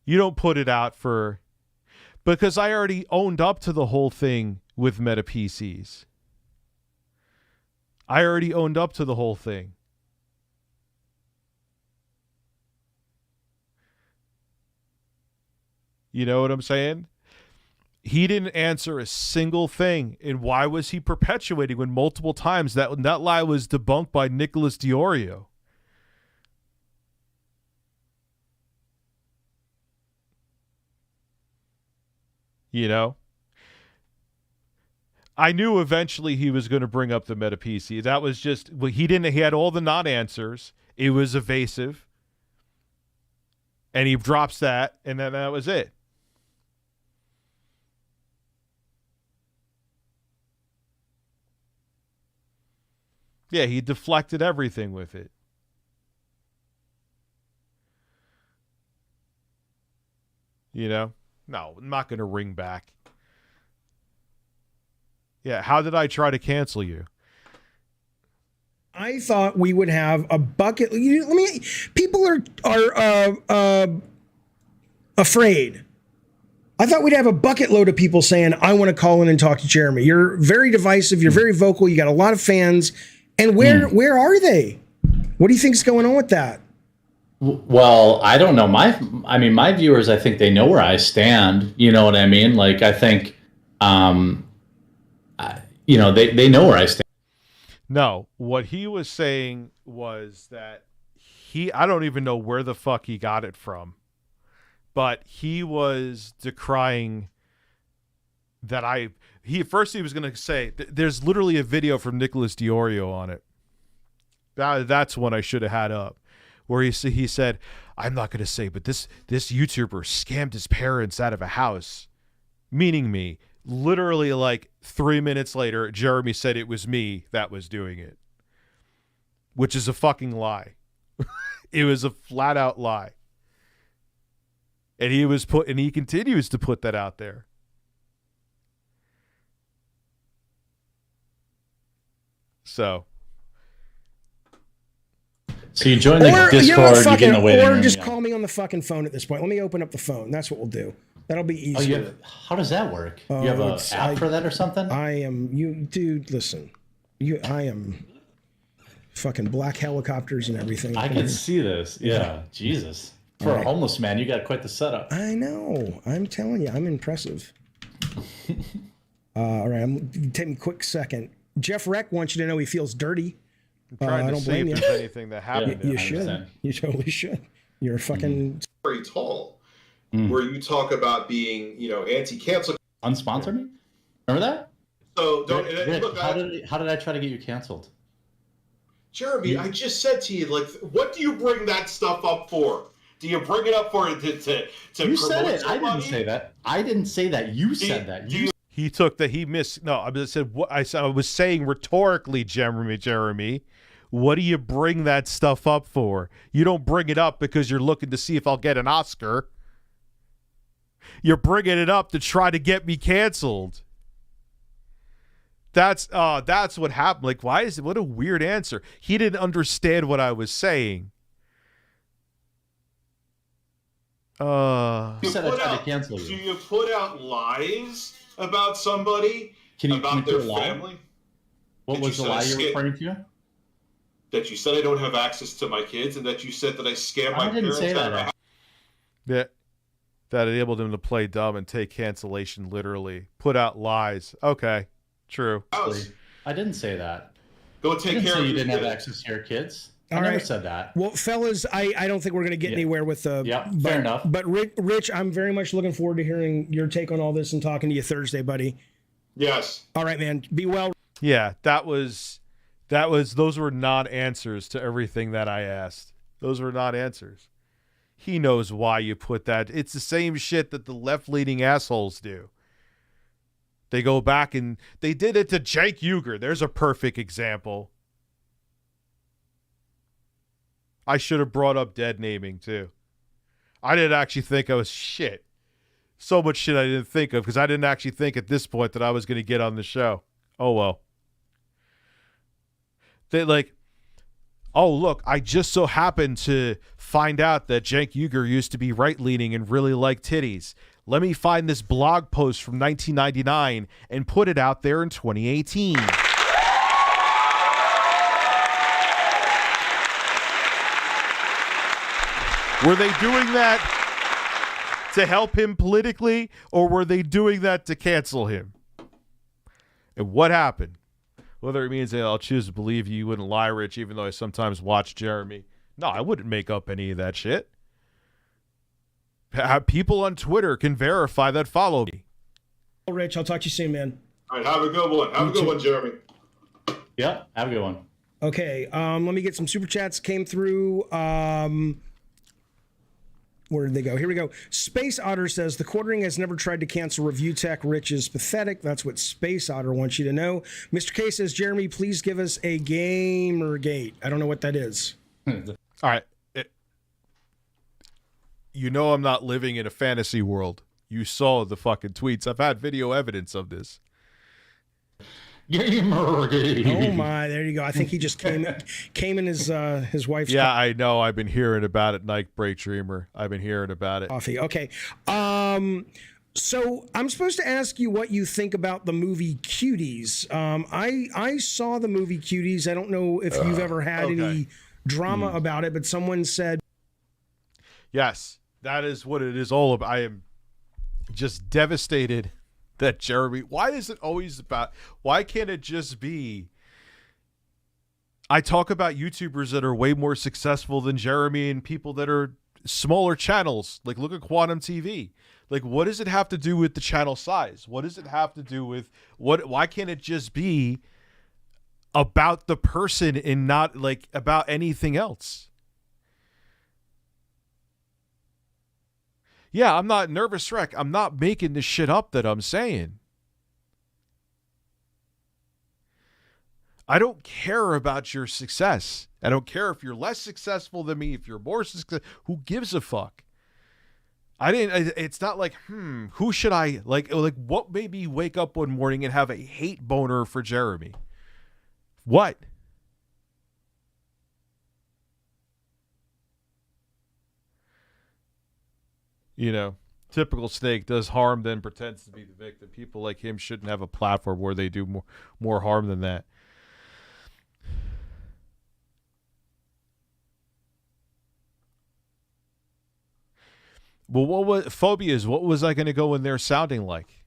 You don't put it out for... Because I already owned up to the whole thing with Meta PCs. I already owned up to the whole thing. You know what I'm saying? He didn't answer a single thing. And why was he perpetuating when multiple times that lie was debunked by Nicholas Diorio? You know? I knew eventually he was going to bring up the Meta PC. That was just, well, he had all the non-answers. It was evasive. And he drops that, and then that was it. Yeah, he deflected everything with it. You know? No, I'm not going to ring back. Yeah, how did I try to cancel you? I thought we would have a bucket. People are afraid. I thought we'd have a bucket load of people saying, I want to call in and talk to Jeremy. You're very divisive. You're very vocal. You got a lot of fans. And where are they? What do you think's going on with that? Well, I don't know. My viewers, I think they know where I stand. You know what I mean? Like, I think, they know where I stand. No, what he was saying was that I don't even know where the fuck he got it from, but he was decrying that first he was going to say, there's literally a video from Nicholas Diorio on it. That's one I should have had up, where he said, I'm not going to say, but this YouTuber scammed his parents out of a house, meaning me. Literally like 3 minutes later, Jeremy said it was me that was doing it, which is a fucking lie. It was a flat out lie. And he continues to put that out there. So you join the Discord, you get in the waiting room. Or just call me on the fucking phone at this point. Let me open up the phone. That's what we'll do. That'll be easier. How does that work? You have an app for that or something? Dude, listen. I am fucking black helicopters and everything. I can see this. Yeah. Jesus. For a homeless man, you got quite the setup. I know. I'm telling you, I'm impressive. All right, I'm taking a quick second. Jeff Reck wants you to know he feels dirty. I don't blame you. There's anything that happened. You should. You totally should. You're fucking very tall. Where you talk about being, anti-cancel. Unsponsor me? Remember that? So don't Rick, look. How did I try to get you canceled? Jeremy, I just said to you, like, what do you bring that stuff up for? Do you bring it up for to You said it. I didn't say that. I didn't say that. You said that. He took that. He missed. No, I said what I was saying rhetorically, Jeremy. What do you bring that stuff up for? You don't bring it up because you're looking to see if I'll get an Oscar. You're bringing it up to try to get me canceled. That's what happened. Like, what a weird answer. He didn't understand what I was saying. You said I tried to cancel you. Do you put out lies about somebody? About their family? What was the lie you're referring to? That you said I don't have access to my kids, and that you said that I scam my parents out of a house. That enabled him to play dumb and take cancellation literally. Put out lies. Okay, true. I didn't say that. Go take care of you didn't have access to your kids. I never said that. Well, fellas, I don't think we're going to get anywhere with the. Yeah, fair enough. But Rich, I'm very much looking forward to hearing your take on all this and talking to you Thursday, buddy. Yes. All right, man. Be well. Yeah, those were non-answers to everything that I asked. Those were not answers. He knows why you put that. It's the same shit that the left-leaning assholes do. They go back and they did it to Jake Uger. There's a perfect example. I should have brought up dead naming too. I didn't actually think I was shit. So much shit I didn't think of because I didn't actually think at this point that I was going to get on the show. Oh, well. They oh, look, I just so happened to find out that Cenk Uygur used to be right-leaning and really liked titties. Let me find this blog post from 1999 and put it out there in 2018. Were they doing that to help him politically, or were they doing that to cancel him? And what happened? Whether it means I'll choose to believe you wouldn't lie, Rich, even though I sometimes watch Jeremy. No, I wouldn't make up any of that shit. People on Twitter can verify that follow me. Rich, I'll talk to you soon, man. All right, have a good one. Have a good one, Jeremy. Yeah, have a good one. Okay, let me get some super chats. Came through. Where did they go? Here we go. Space Otter says, the quartering has never tried to cancel Review Tech. Rich is pathetic. That's what Space Otter wants you to know. Mr. K says, Jeremy, please give us a Gamergate. I don't know what that is. All right. You know I'm not living in a fantasy world. You saw the fucking tweets. I've had video evidence of this. Gamergate. Oh my, there you go. I think he just came in his wife's. Yeah, I know. I've been hearing about it, Night Break Dreamer. I've been hearing about it. Coffee. Okay. So I'm supposed to ask you what you think about the movie Cuties. I saw the movie Cuties. I don't know if you've ever had any drama about it, but someone said. Yes, that is what it is all about. I am just devastated that Jeremy, why is it always about, why can't it just be I talk about YouTubers that are way more successful than Jeremy and people that are smaller channels. Like, look at Quantum TV. Like, what does it have to do with the channel size? What does it have to do with why can't it just be about the person and not like about anything else? Yeah, I'm not nervous wreck. I'm not making this shit up that I'm saying. I don't care about your success. I don't care if you're less successful than me, if you're more successful. Who gives a fuck? It's not like, who should I, like what made me wake up one morning and have a hate boner for Jeremy? What? You know, typical snake does harm then pretends to be the victim. People like him shouldn't have a platform where they do more harm than that. Well, what was phobias? What was I going to go in there sounding like?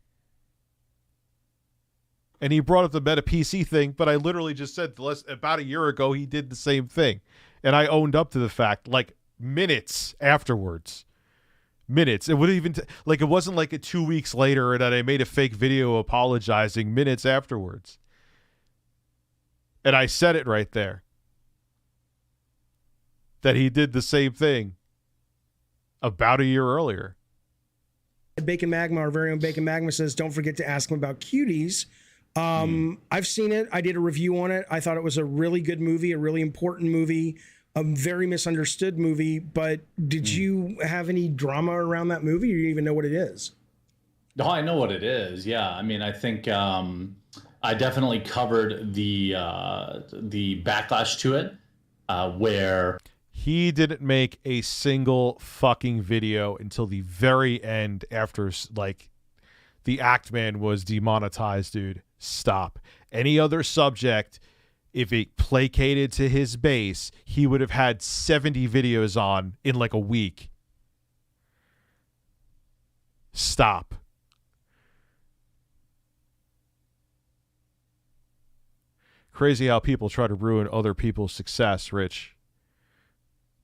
And he brought up the Meta PC thing, but I literally just said about a year ago he did the same thing, and I owned up to the fact like minutes afterwards. Minutes. It would even like it wasn't like 2 weeks later and that I made a fake video apologizing. Minutes afterwards, and I said it right there that he did the same thing about a year earlier. Bacon Magma, our very own Bacon Magma, says, don't forget to ask him about Cuties. I've seen it. I did a review on it. I thought it was a really good movie, a really important movie, a very misunderstood movie. But did you have any drama around that movie, or do you even know what it is? No, I know what it is. Yeah. I mean, I think I definitely covered the backlash to it where... He didn't make a single fucking video until the very end after, like, the Act Man was demonetized, dude. Stop. Any other subject, if it placated to his base, he would have had 70 videos on in, like, a week. Stop. Crazy how people try to ruin other people's success, Rich.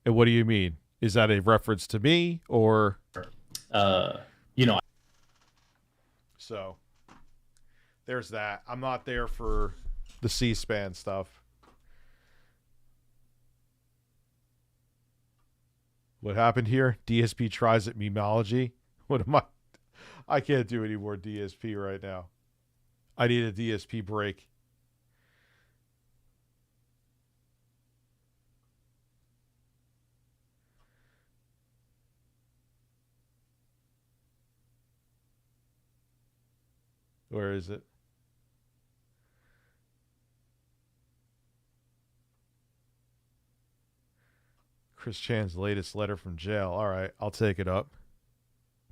And what do you mean? Is that a reference to me or? You know. So there's that. I'm not there for the C-SPAN stuff. What happened here? DSP tries at memology. What am I? I can't do any more DSP right now. I need a DSP break. Where is it? Chris Chan's latest letter from jail. All right, I'll take it up.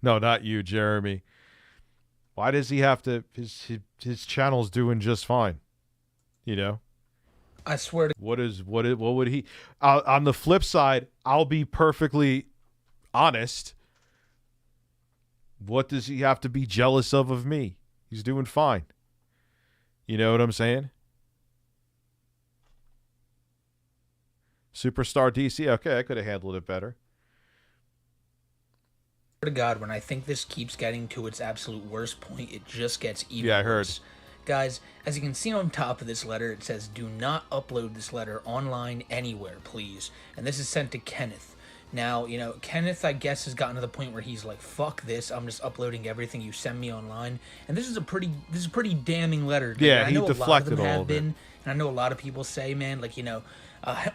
No, not you, Jeremy. Why does he have to? His channel's doing just fine. You know. I swear to. What would he? On the flip side, I'll be perfectly honest. What does he have to be jealous of me? He's doing fine. You know what I'm saying? Superstar DC. Okay, I could have handled it better. To God, when I think this keeps getting to its absolute worst point, it just gets even Yeah, I heard. worse. Guys, as you can see on top of this letter, it says, do not upload this letter online anywhere, please. And this is sent to Kenneth. Now, you know, Kenneth, I guess, has gotten to the point where he's like, fuck this, I'm just uploading everything you send me online. And this is a pretty damning letter. Yeah, I know he deflected a lot of them all have of it. been, and I know a lot of people say, man, like, you know,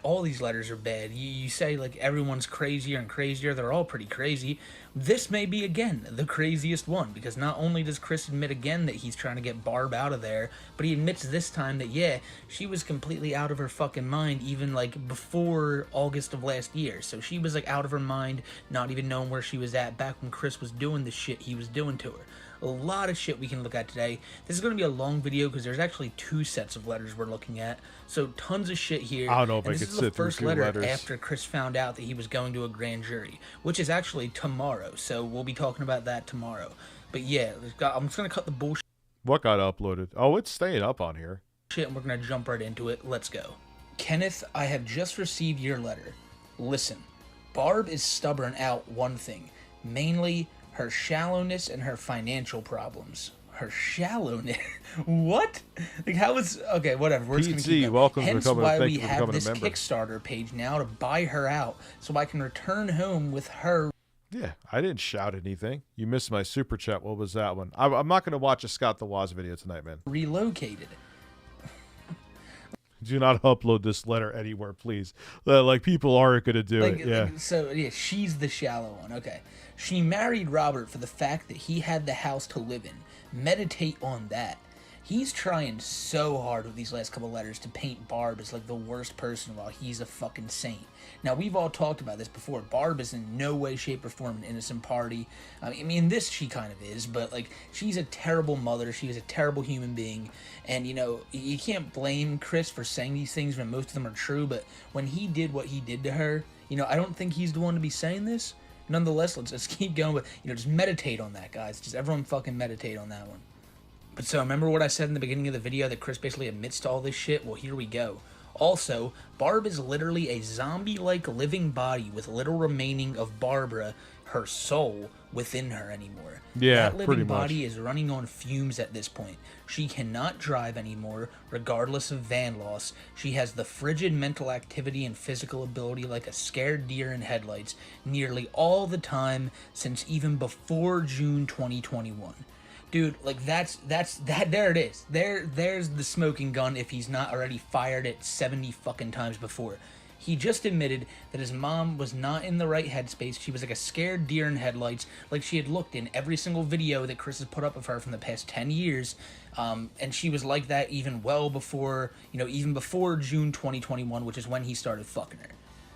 all these letters are bad. You say, like, everyone's crazier and crazier. They're all pretty crazy. This may be, again, the craziest one, because not only does Chris admit again that he's trying to get Barb out of there, but he admits this time that, yeah, she was completely out of her fucking mind even, like, before August of last year. So she was, like, out of her mind, not even knowing where she was at back when Chris was doing the shit he was doing to her. A lot of shit we can look at today. This is going to be a long video because there's actually 2 sets of letters we're looking at. So tons of shit here. I don't know if and I this could is the sit through first 2 letter letters. after Chris found out that he was going to a grand jury, which is actually tomorrow. So we'll be talking about that tomorrow. But yeah, I'm just going to cut the bullshit. What got uploaded? Oh, it's staying up on here. And we're going to jump right into it. Let's go. Kenneth, I have just received your letter. Listen, Barb is stubborn out one thing, mainly her shallowness and her financial problems. Her shallowness? What? Like, how is... Okay, whatever. We're just going to keep going. Welcome Hence to why thank we you for have becoming a this member. Kickstarter page now to buy her out so I can return home with her. Yeah, I didn't shout anything. You missed my super chat. What was that one? I'm not going to watch a Scott the Woz video tonight, man. Relocated. Do not upload this letter anywhere, please. Like, people aren't going to do it. Yeah. So, yeah, she's the shallow one. Okay. She married Robert for the fact that he had the house to live in. Meditate on that. He's trying so hard with these last couple letters to paint Barb as like the worst person while he's a fucking saint. Now, we've all talked about this before. Barb is in no way, shape, or form an innocent party. I mean, this she kind of is, but like, she's a terrible mother. She is a terrible human being. And, you know, you can't blame Chris for saying these things when most of them are true, but when he did what he did to her, you know, I don't think he's the one to be saying this. Nonetheless, let's keep going, but, you know, just meditate on that, guys. Just everyone fucking meditate on that one. But so, remember what I said in the beginning of the video that Chris basically admits to all this shit? Well, here we go. Also, Barb is literally a zombie-like living body with little remaining of Barbara, her soul, within her anymore. Yeah, that living body is running on fumes at this point. She cannot drive anymore, regardless of van loss. She has the frigid mental activity and physical ability like a scared deer in headlights nearly all the time since even before June 2021. Dude, like that. There it is. There's the smoking gun if he's not already fired it 70 fucking times before. He just admitted that his mom was not in the right headspace. She was like a scared deer in headlights, like she had looked in every single video that Chris has put up of her from the past 10 years. And she was like that even well before, you know, even before June 2021, which is when he started fucking her.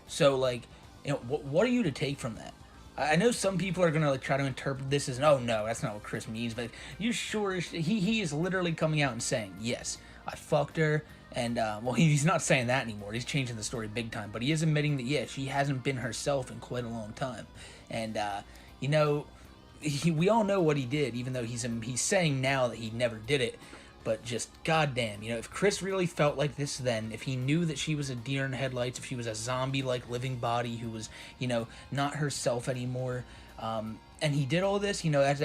So, like, you know, what are you to take from that? I know some people are gonna like try to interpret this as, oh no, that's not what Chris means, but you sure he is literally coming out and saying, yes, I fucked her, and well, he's not saying that anymore. He's changing the story big time, but he is admitting that yeah, she hasn't been herself in quite a long time, and you know, we all know what he did, even though he's saying now that he never did it. But just goddamn, you know, if Chris really felt like this then, if he knew that she was a deer in headlights, if she was a zombie-like living body who was, you know, not herself anymore, and he did all this, you know, that's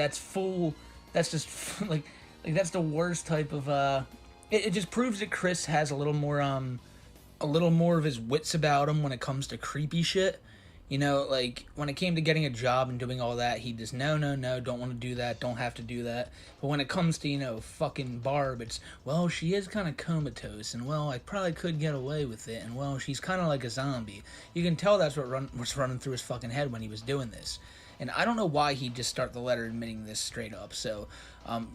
just like that's the worst type of it just proves that Chris has a little more of his wits about him when it comes to creepy shit. You know, like, when it came to getting a job and doing all that, he just, no, don't want to do that, don't have to do that. But when it comes to, you know, fucking Barb, it's, well, she is kind of comatose, and, well, I probably could get away with it, and, well, she's kind of like a zombie. You can tell that's what was running through his fucking head when he was doing this. And I don't know why he'd just start the letter admitting this straight up. So,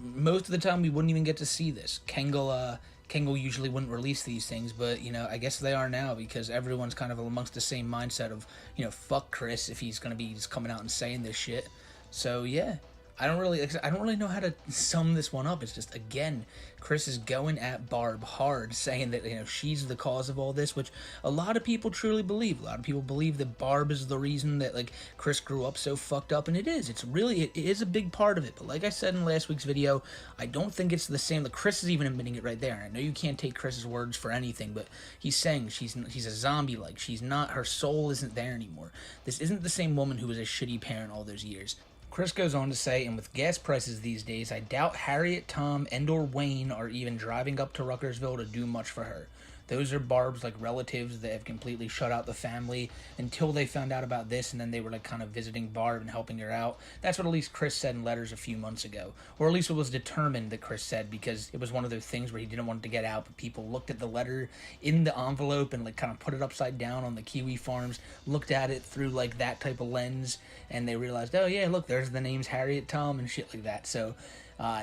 most of the time we wouldn't even get to see this. Kengel usually wouldn't release these things, but, you know, I guess they are now because everyone's kind of amongst the same mindset of, you know, fuck Chris if he's going to be just coming out and saying this shit. So, yeah. I don't really know how to sum this one up. It's just, again, Chris is going at Barb hard, saying that, you know, she's the cause of all this, which a lot of people truly believe. A lot of people believe that Barb is the reason that, like, Chris grew up so fucked up, and it is. It is a big part of it. But like I said in last week's video, I don't think it's the same. Like, Chris is even admitting it right there. I know you can't take Chris's words for anything, but he's saying she's a zombie-like. She's not, her soul isn't there anymore. This isn't the same woman who was a shitty parent all those years. Chris goes on to say, and with gas prices these days, I doubt Harriet, Tom, and or Wayne are even driving up to Ruckersville to do much for her. Those are Barb's, like, relatives that have completely shut out the family until they found out about this, and then they were, like, kind of visiting Barb and helping her out. That's what at least Chris said in letters a few months ago. Or at least it was determined that Chris said, because it was one of those things where he didn't want it to get out, but people looked at the letter in the envelope and, like, kind of put it upside down on the Kiwi Farms, looked at it through, like, that type of lens, and they realized, oh, yeah, look, there's the names Harriet, Tom, and shit like that. So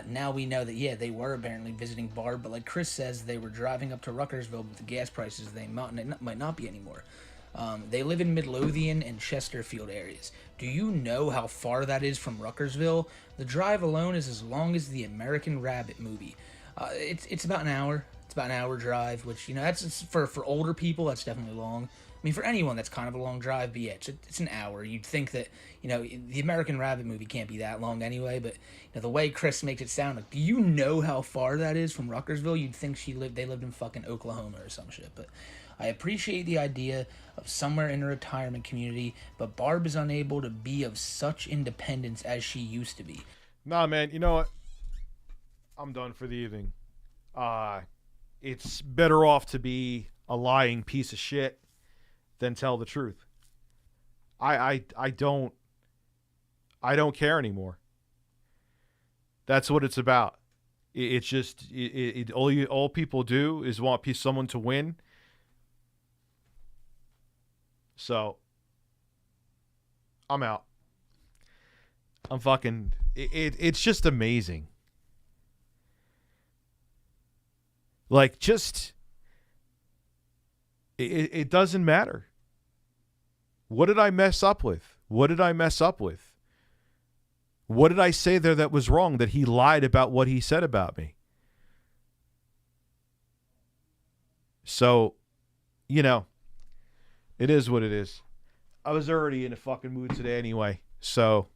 now we know that, yeah, they were apparently visiting Barb, but like Chris says, they were driving up to Ruckersville with the gas prices. They might not be anymore. They live in Midlothian and Chesterfield areas. Do you know how far that is from Ruckersville? The drive alone is as long as the American Rabbit movie. It's about an hour. It's about an hour drive, which, you know, that's for older people, that's definitely long. I mean, for anyone, that's kind of a long drive, but yeah, it's an hour. You'd think that, you know, the American Rabbit movie can't be that long anyway, but, you know, the way Chris makes it sound, like, do you know how far that is from Ruckersville? You'd think they lived in fucking Oklahoma or some shit, but I appreciate the idea of somewhere in a retirement community, but Barb is unable to be of such independence as she used to be. Nah, man, you know what? I'm done for the evening. It's better off to be a lying piece of shit than tell the truth. I don't care anymore. That's what it's about. It's just all people do is want someone to win. So I'm out. I'm fucking. It's just amazing. Like, just it doesn't matter. What did I mess up with? What did I mess up with? What did I say there that was wrong, that he lied about what he said about me? So, you know, it is what it is. I was already in a fucking mood today anyway. So,